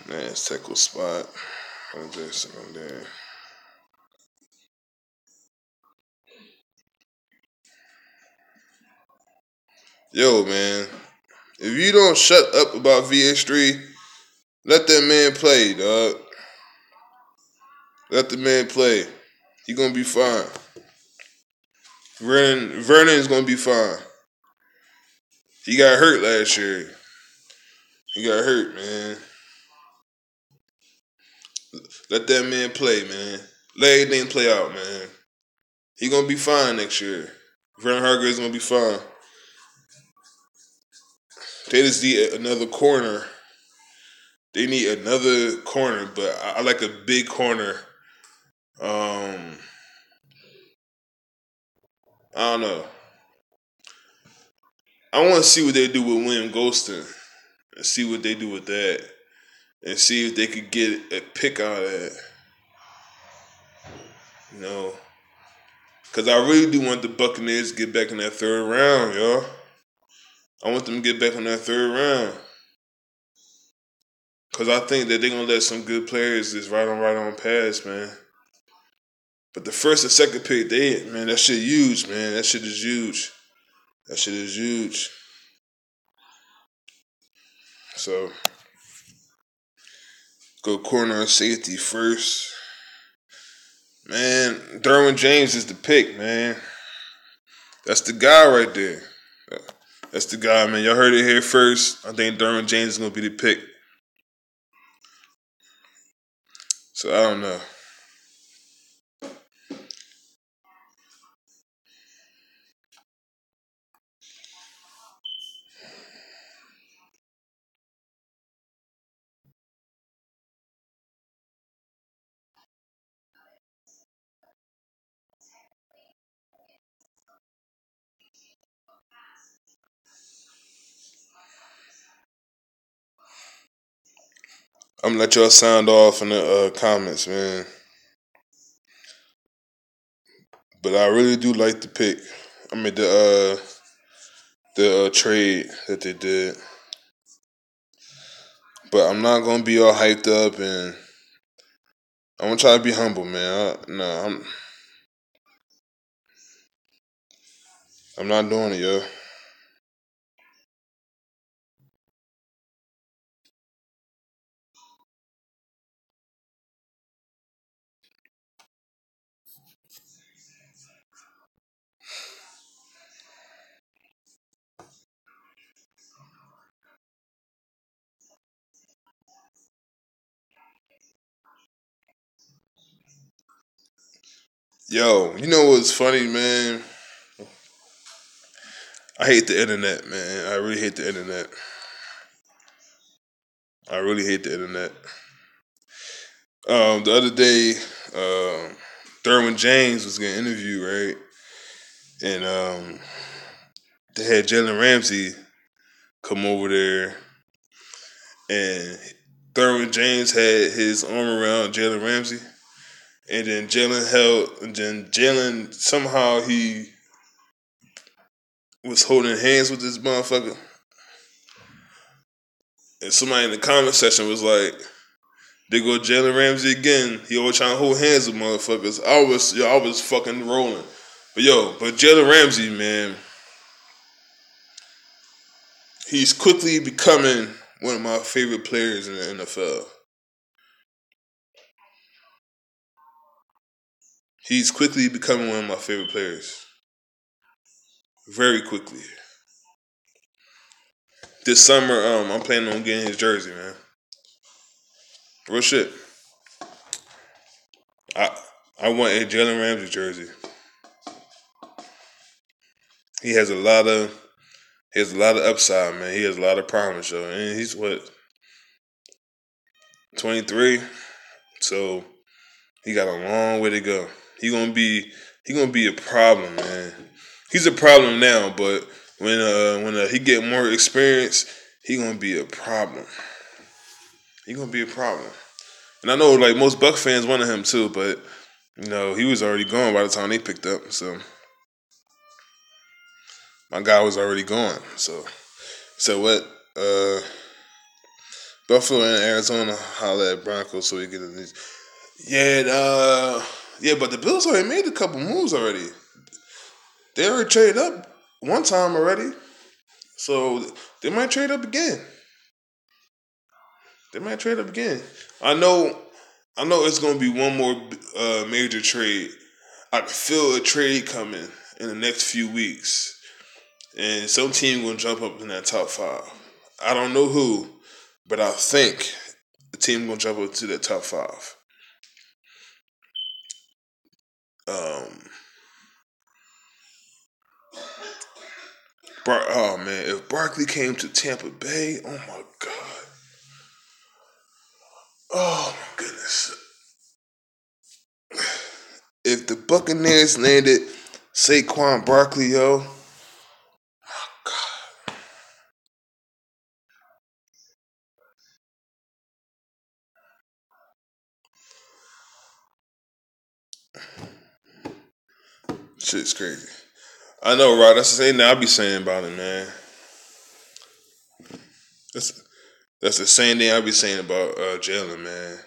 Nice tackle spot. Jackson on there. Yo, man. If you don't shut up about VH3, let that man play, dog. Let the man play. He gonna be fine. Vernon's gonna be fine. He got hurt last year. He got hurt, man. Let that man play, man. Let everything play out, man. He gonna be fine next year. Vernon Hargreaves gonna be fine. They just need another corner. They need another corner, but I like a big corner. I don't know. I want to see what they do with William Golston and see what they do with that and see if they could get a pick out of that. You know, because I really do want the Buccaneers to get back in that third round, y'all. I want them to get back in that third round. Because I think that they're going to let some good players just right on pass, man. But the first and second pick, that shit huge, man. That shit is huge. That shit is huge. So, go corner and safety first. Man, Derwin James is the pick, man. That's the guy right there. That's the guy, man. Y'all heard it here first. I think Derwin James is going to be the pick. So, I don't know. I'm going to let y'all sound off in the comments, man. But I really do like the pick. I mean, the trade that they did. But I'm not going to be all hyped up, and I'm going to try to be humble, man. I'm not doing it, yo. Yo, you know what's funny, man? I hate the internet, man. I really hate the internet. I really hate the internet. The other day, Derwin James was getting interviewed, right? And they had Jalen Ramsey come over there, and Derwin James had his arm around Jalen Ramsey, and then Jalen somehow he was holding hands with this motherfucker. And somebody in the comment section was like, "They go Jalen Ramsey again. He always trying to hold hands with motherfuckers." I was fucking rolling. But Jalen Ramsey, man, he's quickly becoming one of my favorite players in the NFL. He's quickly becoming one of my favorite players. Very quickly. This summer, I'm planning on getting his jersey, man. Real shit. I want a Jalen Ramsey jersey. He has a lot of upside, man. He has a lot of promise, yo. And he's 23. So he got a long way to go. He gonna be a problem, man. He's a problem now, but when he get more experience, he gonna be a problem. He gonna be a problem. And I know like most Bucs fans wanted him too, but he was already gone by the time they picked up. So my guy was already gone. So what? Buffalo and Arizona holla at Broncos so we get in these. Yeah, but the Bills already made a couple moves already. They already traded up one time already. So they might trade up again. They might trade up again. I know. I know it's gonna be one more major trade. I can feel a trade coming in the next few weeks, and some team gonna jump up in that top five. I don't know who, but I think the team gonna jump up to that top five. Um, oh man, if Barkley came to Tampa Bay, oh my god, oh my goodness. If the Buccaneers landed Saquon Barkley, yo, God, shit's crazy. I know, right? That's the same thing I be saying about him, man. That's that's the same thing I be saying about Jalen, man.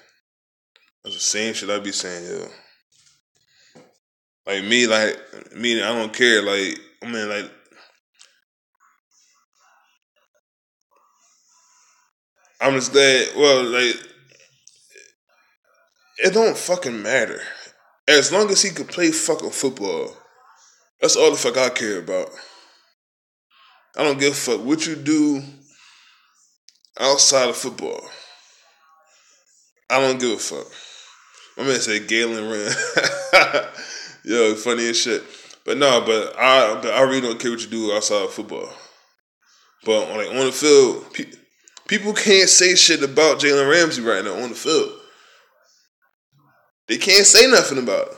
That's the same shit I be saying, yo. Like me, I don't care. Like, I mean, like, I'm just glad. Well, like, it don't fucking matter. As long as he can play fucking football, that's all the fuck I care about. I don't give a fuck what you do outside of football. I don't give a fuck. My man said Galen ran. Yo, funny as shit. But no, but I really don't care what you do outside of football. But like on the field, people can't say shit about Jalen Ramsey right now on the field. They can't say nothing about it.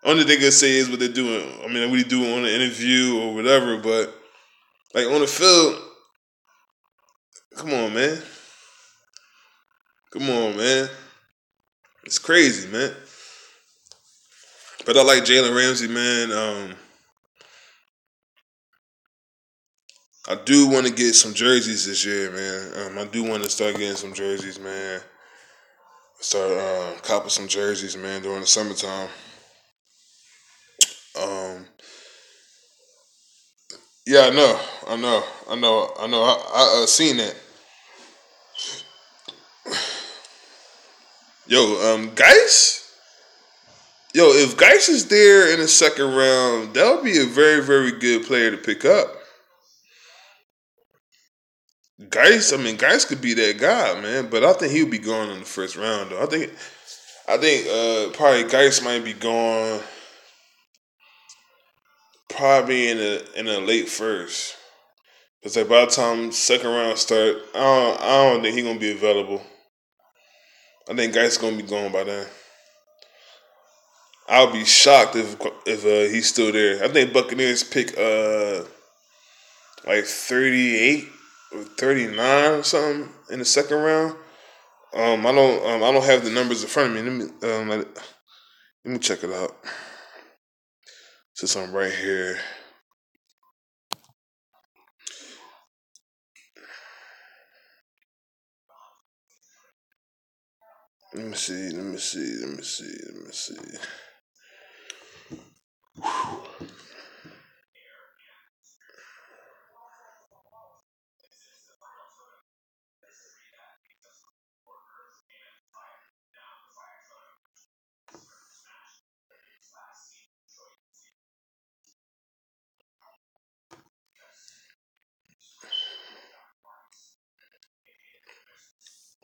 Only thing they can say is what they're doing. I mean, what he do on the interview or whatever. But like on the field, come on, man. Come on, man. It's crazy, man. But I like Jalen Ramsey, man. I do want to get some jerseys this year, man. I do want to start getting some jerseys, man. Start copping some jerseys, man, during the summertime. Um, yeah, I know. I seen that. Yo, Geis. Yo, if Geis is there in the second round, that would be a very, very good player to pick up. Geis could be that guy, man. But I think he'll be gone in the first round, though. I think probably Geis might be gone probably in a late first. Cause like by the time second round start, I don't think he's gonna be available. I think Geis gonna be gone by then. I'll be shocked if he's still there. I think Buccaneers pick like 38 or 39 or something in the second round. I don't have the numbers in front of me. Let me check it out. Since I'm right here. Let me see.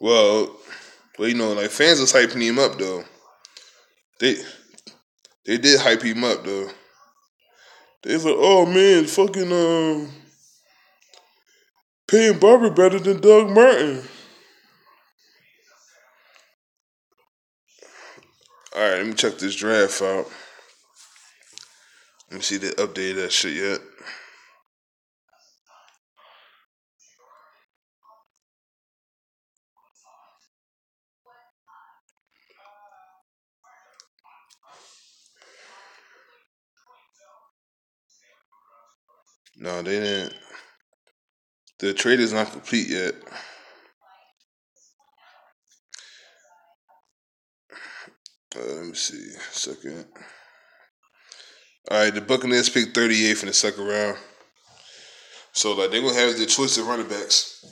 Well, like fans was hyping him up though. They they did hype him up though. They was like, oh man, fucking Payne Barber better than Doug Martin. All right, let me check this draft out. Let me see if they updated that shit yet. No, they didn't. The trade is not complete yet. Let me see. Second. All right, the Buccaneers picked 38th in the second round. So like they're gonna have their choice of running backs.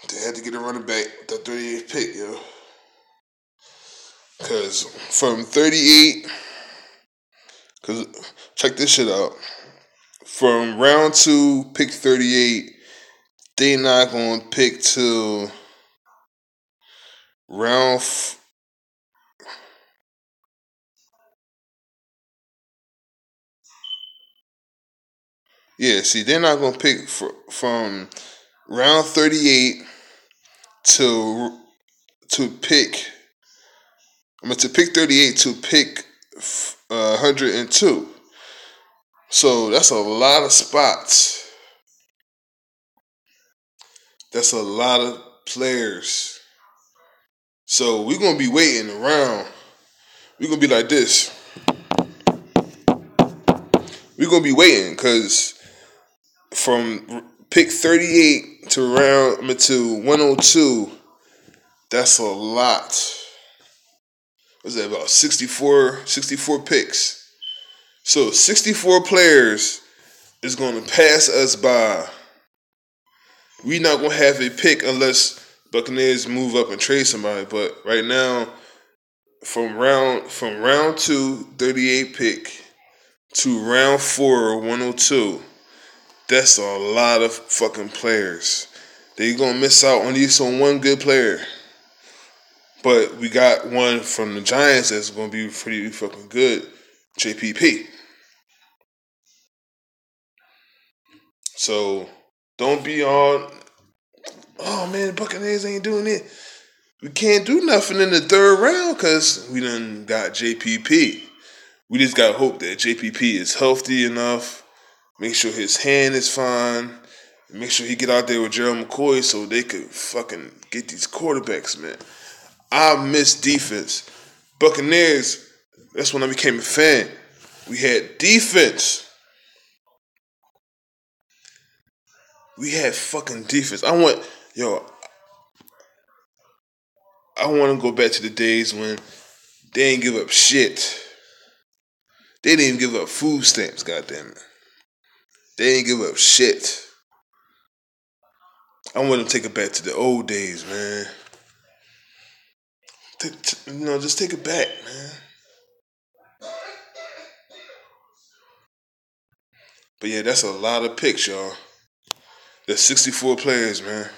They had to get a running back with that 38th pick, yo. Cause from 38, cause check this shit out. From round 2, pick 38, they not gonna pick till round. See, they're not gonna pick from round 38 to pick. To pick 38 to pick 102. So that's a lot of spots. That's a lot of players. So we're gonna be waiting around. We're gonna be like this. We're gonna be waiting because from pick 38 to 102, that's a lot. What's that, about 64 picks? So 64 players is gonna pass us by. We not gonna have a pick unless Buccaneers move up and trade somebody. But right now, from round 2, 38 pick to round 4, 102, that's a lot of fucking players. They gonna miss out on one good player. But we got one from the Giants that's gonna be pretty fucking good, JPP. So don't be all, oh man, the Buccaneers ain't doing it. We can't do nothing in the third round because we done got JPP. We just got to hope that JPP is healthy enough, make sure his hand is fine, make sure he get out there with Gerald McCoy so they could fucking get these quarterbacks, man. I miss defense. Buccaneers, that's when I became a fan. We had defense. We had fucking defense. I want to go back to the days when they didn't give up shit. They didn't even give up food stamps, goddammit. They didn't give up shit. I want to take it back to the old days, man. Just take it back, man. But yeah, that's a lot of picks, y'all. There's 64 players, man.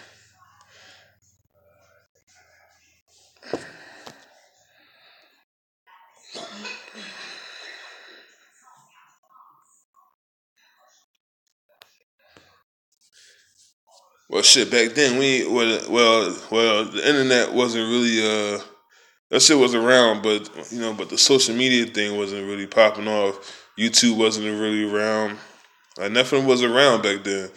Well, shit, back then the internet wasn't really that shit was around, but but the social media thing wasn't really popping off. YouTube wasn't really around. Like nothing was around back then.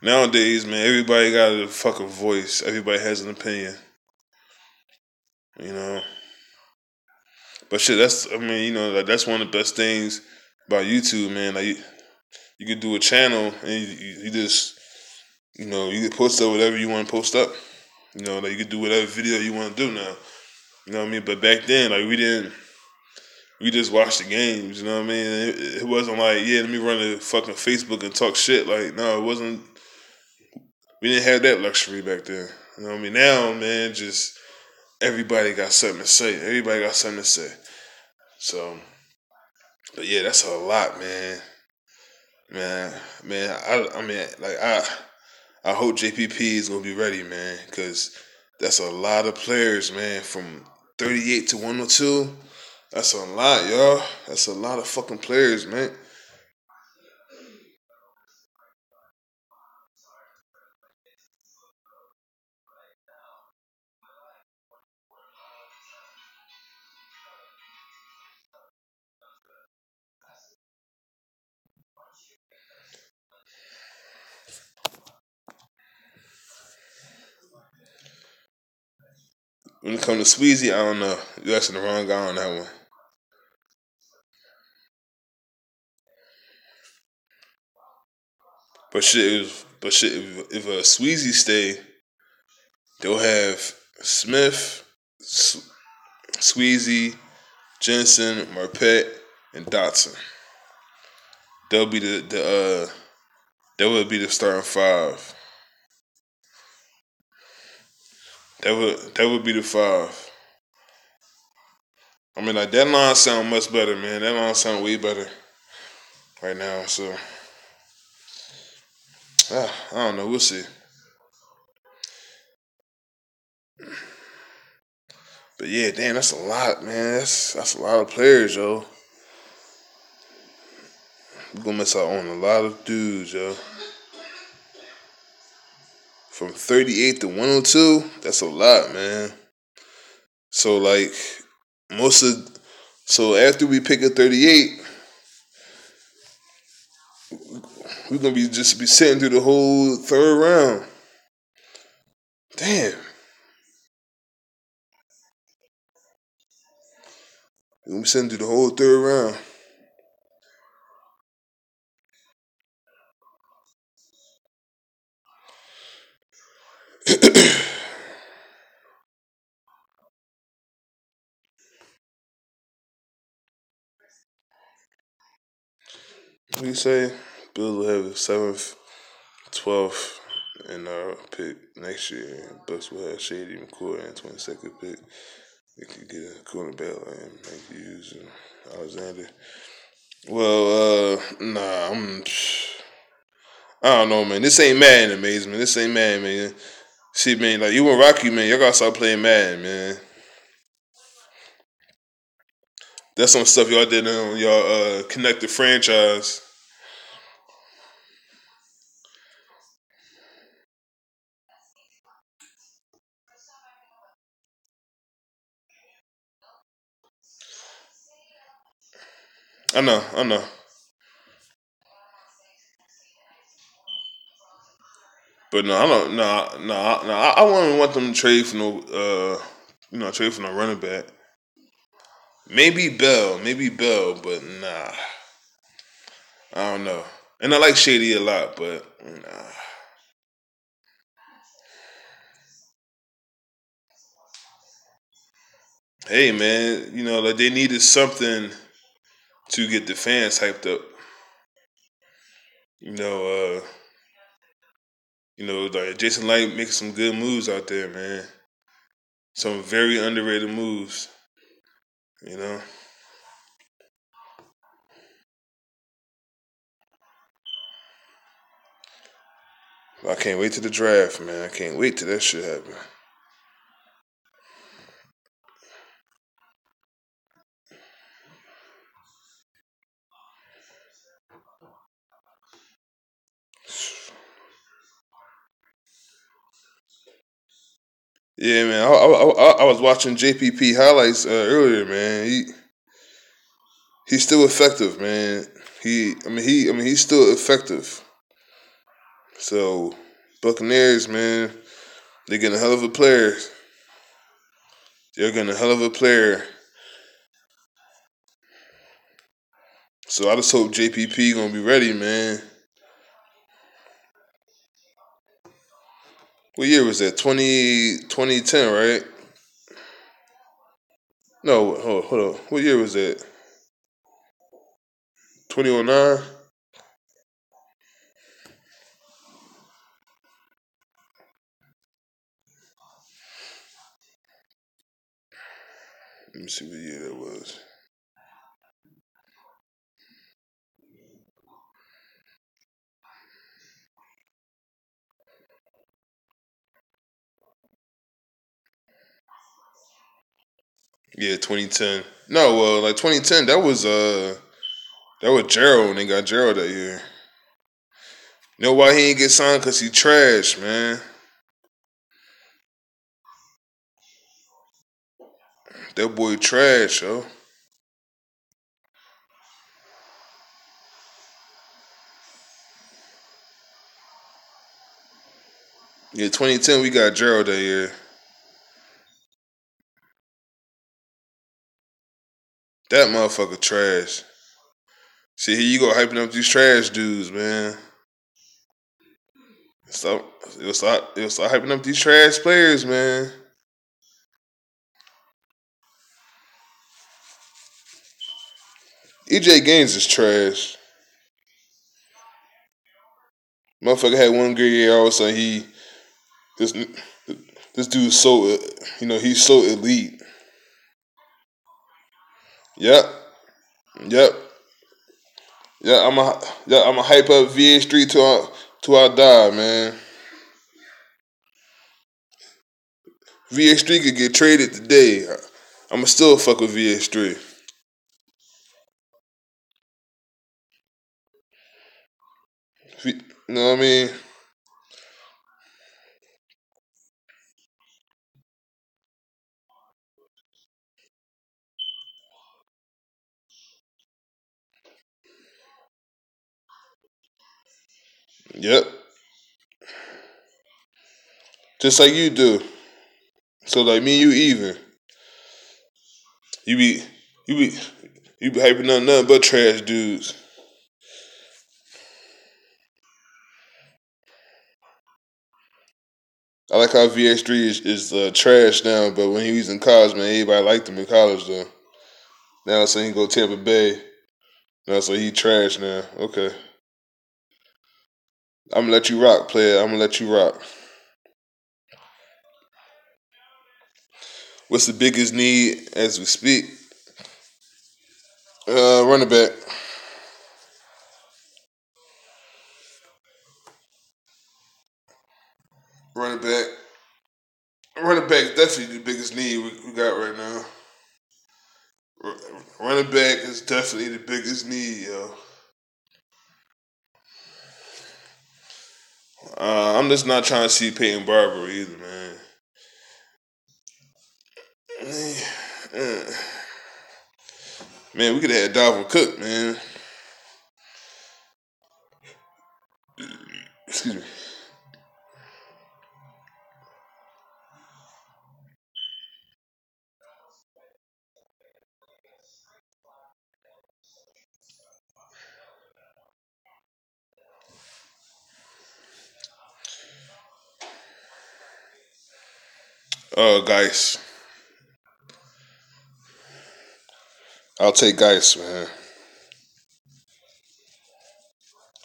Nowadays, man, everybody got a fucking voice. Everybody has an opinion. You know. But shit, that's that's one of the best things about YouTube, man. Like you could do a channel and you just you can post up whatever you want to post up. Like you could do whatever video you want to do now. You know what I mean? But back then, like we just watched the games. You know what I mean? It wasn't like, let me run to fucking Facebook and talk shit. Like, no, it wasn't. We didn't have that luxury back then. You know what I mean? Now, man, just everybody got something to say. Everybody got something to say. So, but yeah, that's a lot, man. Man, I hope JPP is gonna be ready, man, because that's a lot of players, man. From 38 to 102, that's a lot, y'all. That's a lot of fucking players, man. When it comes to Sweezy, I don't know. You're asking the wrong guy on that one. If a Sweezy stay, they'll have Smith, Sweezy, Jensen, Marpet, and Dotson. They'll be That would be the starting five. That would be the five. I mean, like that line sound much better, man. That line sound way better right now. So I don't know. We'll see. But yeah, damn, that's a lot, man. That's a lot of players, yo. We're gonna miss out on a lot of dudes, yo. From 38 to 102, that's a lot, man. So like most of so after we pick a 38, we're gonna be sitting through the whole third round. Damn. We're gonna be sitting through the whole third round. What do you say? Bills will have the 7th, 12th, and our pick next year. Bucks will have Shady McCoy and 22nd pick. They could get a cornerback like Mike Hughes and Alexander. Well, nah, I don't know, man. This ain't Madden, amazing, man. This ain't Madden, man. See, man, like you and Rocky, man, y'all gotta start playing Madden, man. That's some stuff y'all did on y'all connected franchise. I know. But no, I don't. No. I wouldn't want them to trade for no, trade for no running back. Maybe Bell, but nah, I don't know. And I like Shady a lot, but nah. Hey, man, like they needed something to get the fans hyped up. You know, like Jason Light making some good moves out there, man. Some very underrated moves. You know. I can't wait to the draft, man. I can't wait till that shit happen. Yeah, man. I was watching JPP highlights earlier, man. He's still effective, man. He's still effective. So, Buccaneers, man, they're getting a hell of a player. They're getting a hell of a player. So I just hope JPP gonna be ready, man. What year was that? 2010, right? No, hold on. What year was that? 2009? Let me see what year that was. Yeah, 2010. No, well, like 2010, that was Gerald when they got Gerald that year. You know why he ain't get signed? Cause he trash, man. That boy trash, yo. Yeah, 2010 we got Gerald that year. That motherfucker trash. See, here you go hyping up these trash dudes, man. Stop. It was hyping up these trash players, man. EJ Gaines is trash. Motherfucker had one good year. All of a sudden, this this dude's so he's so elite. Yep, yep, yeah. I'm a hype up VA Street to I die, man. VA Street could get traded today. I'ma still fuck with VA Street. You know what I mean? Yep. Just like you do. So like me and you even. You be you be you be hyping on nothing but trash dudes. I like how VA Street is trash now, but when he was in college, man, everybody liked him in college though. Now saying he go Tampa Bay. Now so he trash now. Okay. I'm gonna let you rock, player. I'm gonna let you rock. What's the biggest need as we speak? Running back. Running back. Running back definitely the biggest need we got right now. Running back is definitely the biggest need, yo. I'm just not trying to see Peyton Barber either, man. Man, we could have had Dalvin Cook, man. Excuse me. Guys. I'll take Geis, man.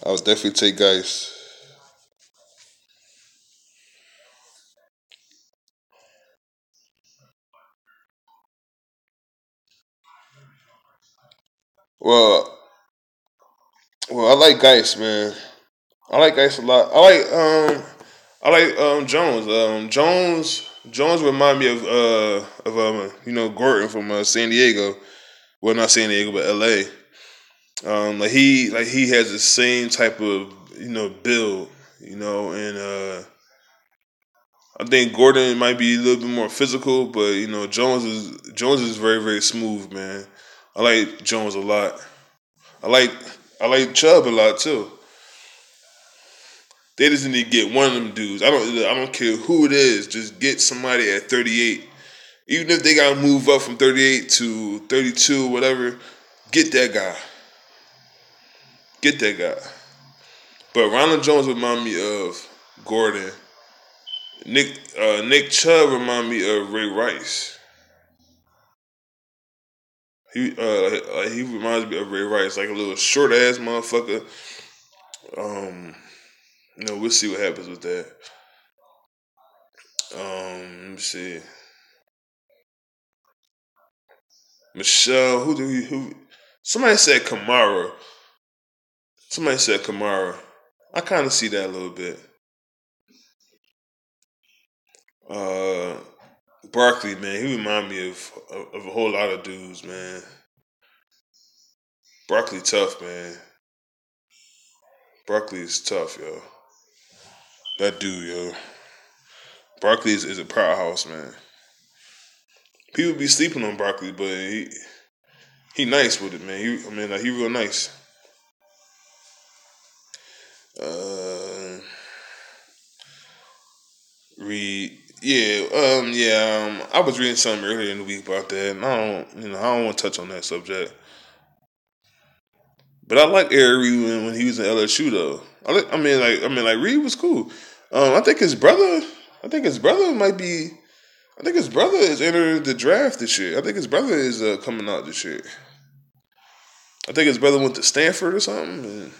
I'll definitely take Geis. Well, I like Geis, man. I like Geis a lot. I like Jones. Jones remind me of Gordon from San Diego. Well, not San Diego, but L.A. He has the same type of build, and I think Gordon might be a little bit more physical, but Jones is very very smooth, man. I like Jones a lot. I like I like Chubb a lot too. They just need to get one of them dudes. I don't care who it is. Just get somebody at 38. Even if they gotta move up from 38 to 32, whatever. Get that guy. Get that guy. But Ronald Jones remind me of Gordon. Nick Chubb remind me of Ray Rice. He reminds me of Ray Rice, like a little short ass motherfucker. Um, we'll see what happens with that. Let me see. Michelle, who? Somebody said Kamara. Somebody said Kamara. I kind of see that a little bit. Uh, Barkley, man, he remind me of a whole lot of dudes, man. Barkley tough, man. Barkley is tough, yo. That dude, yo. Barkley is a powerhouse, man. People be sleeping on Barkley, but he nice with it, man. He real nice. Uh, Read, yeah, yeah. I was reading something earlier in the week about that, and I don't want to touch on that subject. But I like Eric Reed when he was in LSU though. Like Reed was cool. I think his brother. I think his brother might be. I think his brother is entering the draft this year. I think his brother is coming out this year. I think his brother went to Stanford or something.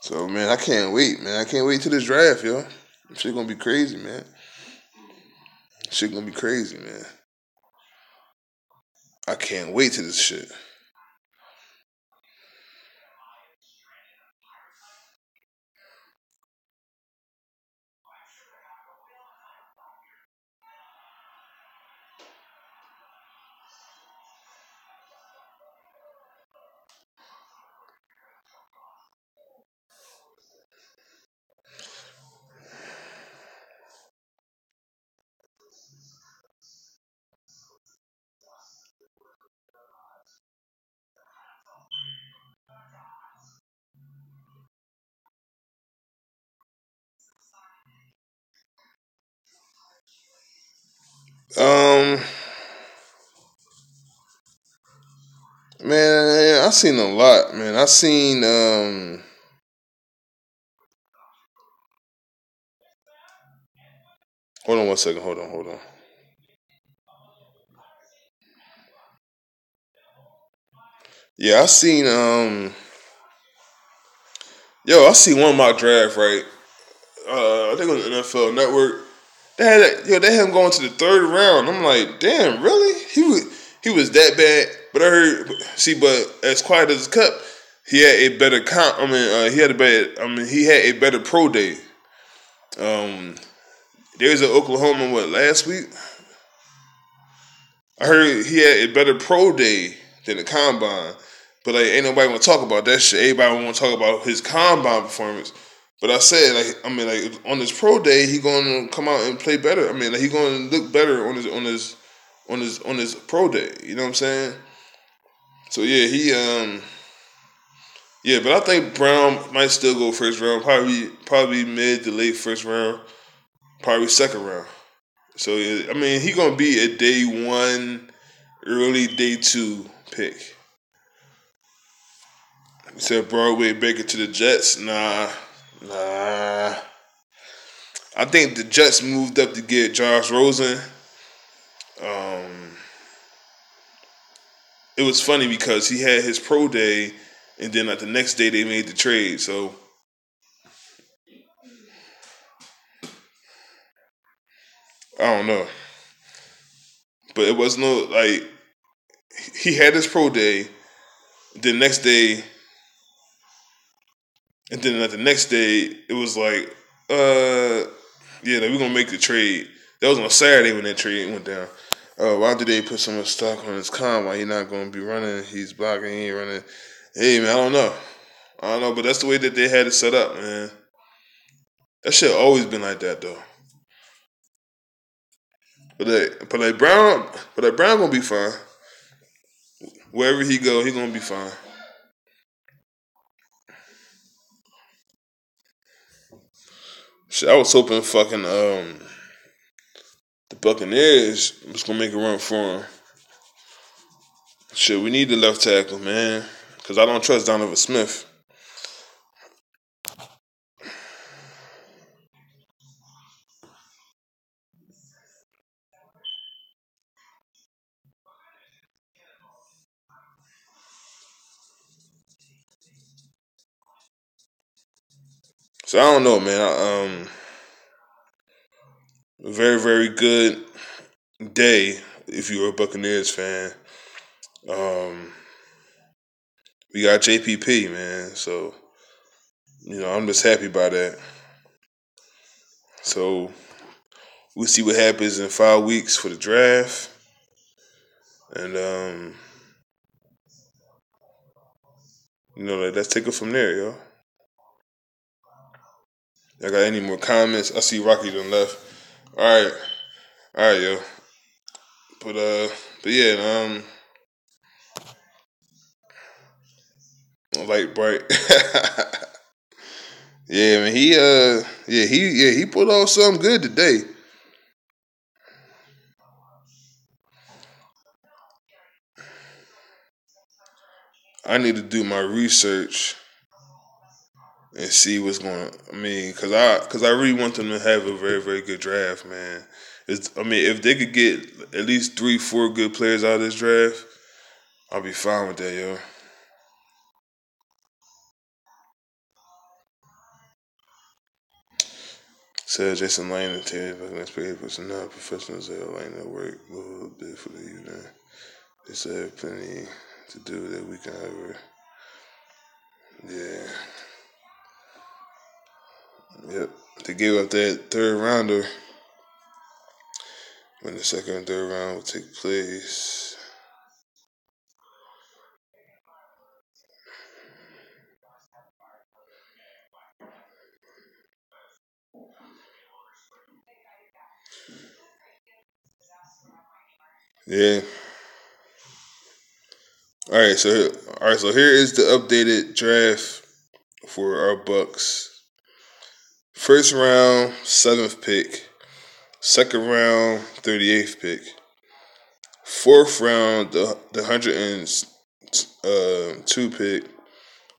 So man, I can't wait, man. I can't wait till this draft, yo. Shit gonna be crazy, man. Shit gonna be crazy, man. I can't wait to this shit. Um, man, I seen a lot, man. I seen Hold on one second. Hold on. Yeah, I seen I seen one mock draft, right? I think it was NFL Network. They had him going to the third round. I'm like, damn, really? He was that bad. But I heard, see, but as quiet as it's kept, he had a better comp. I mean, he had a better pro day. Um, there was an Oklahoma last week. I heard he had a better pro day than the combine. But like, ain't nobody want to talk about that shit. Everybody want to talk about his combine performance. But I said, on his pro day, he going to come out and play better. I mean, like, he going to look better on his pro day. You know what I'm saying? So yeah, but I think Brown might still go first round, probably mid to late first round, probably second round. So yeah, I mean, he gonna be a day one, early day two pick. You said Broadway Baker to the Jets? Nah. I think the Jets moved up to get Josh Rosen. Um, it was funny because he had his pro day, and then like the next day they made the trade. So I don't know, but it was no like he had his pro day. The next day, and then like the next day, it was like, yeah, we're gonna make the trade. That was on Saturday when that trade went down. Why did they put so much stock on his combine? He's not gonna be running. He's blocking. He ain't running. Hey man, I don't know, but that's the way that they had it set up, man. That shit always been like that though. But Brown gonna be fine. Wherever he go, he gonna be fine. Shit, I was hoping fucking the Buccaneers was gonna make a run for him. Shit, we need the left tackle, man, because I don't trust Donovan Smith. So I don't know, man. Very very good day if you're a Buccaneers fan. Um, we got JPP, man. So I'm just happy about that. So we'll see what happens in 5 weeks for the draft, and let's take it from there, yo. Y'all got any more comments? I see Rocky done left. All right, yo. But yeah, light bright. Yeah, man. He pulled off something good today. I need to do my research and see what's going. I mean, cause I really want them to have a very very good draft, man. If they could get at least 3-4 good players out of this draft, I'll be fine with that, yo. Said Jason Lane and Terry Buckland's paid personnel professionals at Atlanta work a little bit for the union. They said plenty to do that weekend, however. Yeah. Yep. They gave up that third rounder when the second and third round would take place. Yeah. All right, so here is the updated draft for our Bucs. First round, 7th pick. Second round, 38th pick. Fourth round, the 102 pick.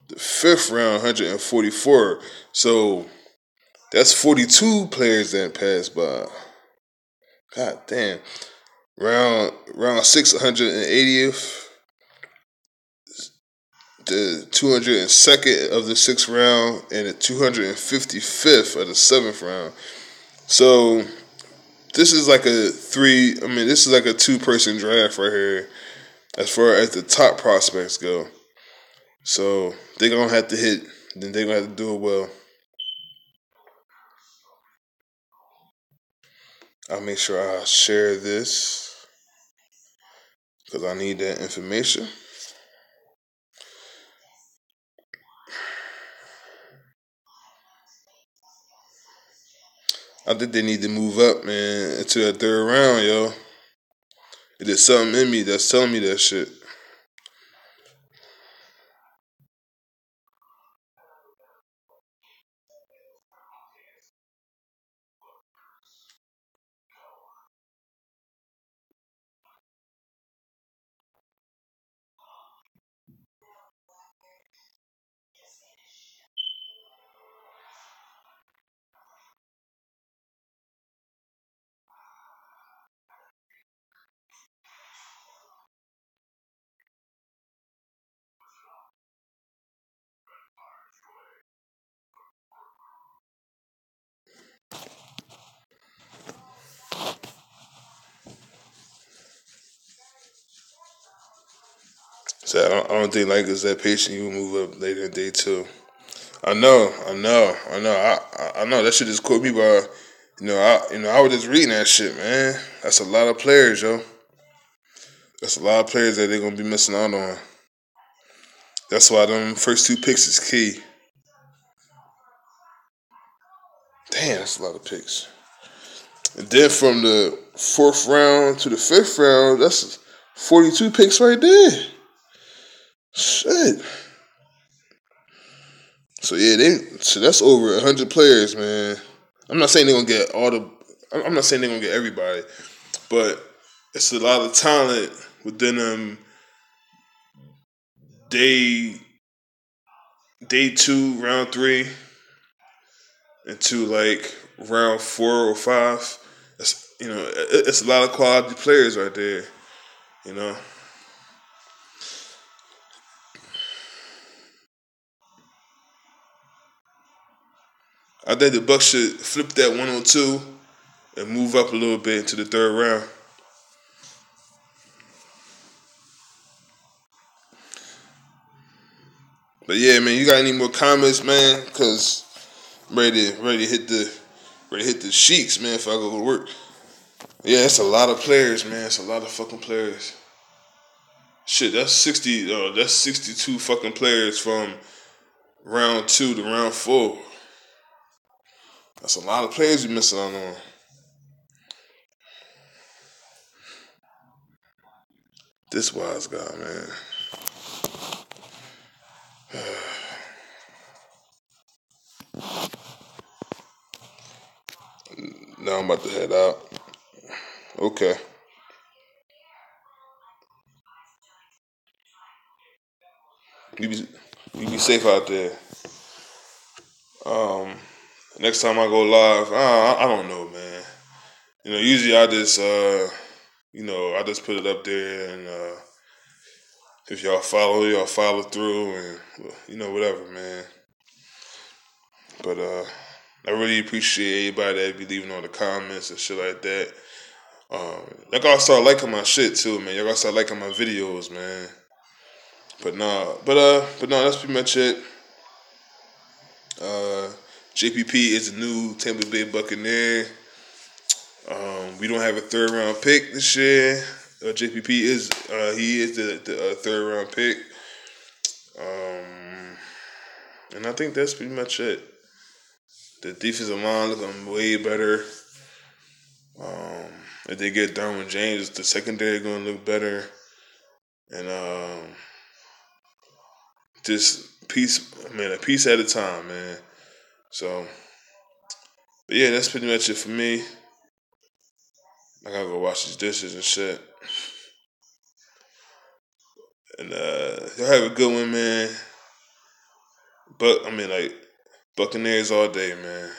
The fifth round, 144. So that's 42 players that passed by. God damn. Round 6, 180th. The 202nd of the 6th round and the 255th of the 7th round. So this is like a 2-person draft right here as far as the top prospects go. So they're going to have to hit, then they're going to have to do it well. I'll make sure I share this because I need that information. I think they need to move up, man, into that third round, yo. It is something in me that's telling me that shit. So I don't think like is that patient. You will move up later in day 2. I know. I know that shit just caught me by, I was just reading that shit, man. That's a lot of players, yo. That's a lot of players that they're gonna be missing out on. That's why them first 2 picks is key. Damn, that's a lot of picks. And then from the 4th round to the 5th round, that's 42 picks right there. Shit. So yeah, that's over 100 players, man. I'm not saying they're gonna get I'm not saying they're gonna get everybody, but it's a lot of talent within them. Day 2, round 3, into like round 4 or 5. It's a lot of quality players right there. You know. I think the Bucs should flip that 102 and move up a little bit into the third round. But yeah, man, you got any more comments, man? Cause I'm ready to hit the sheets, man. If I go to work, yeah, it's a lot of players, man. It's a lot of fucking players. Shit, that's 60. That's 62 fucking players from round 2 to round 4. That's a lot of players you missing out on. This wise guy, man. Now I'm about to head out. Okay. You be safe out there. Next time I go live, I don't know, man. Usually I just put it up there, and if y'all follow through, and whatever, man. But I really appreciate everybody that be leaving all the comments and shit like that. Y'all gotta start liking my shit too, man. Y'all gotta start liking my videos, man. But no, that's pretty much it. JPP is the new Tampa Bay Buccaneer. We don't have a third round pick this year. JPP is he is the third round pick. And I think that's pretty much it. The defensive line looking way better. If they get Derwin James, the secondary going to look better. And just a piece at a time, man. So, but yeah, that's pretty much it for me. I gotta go wash these dishes and shit. And y'all have a good one, man. But Buccaneers all day, man.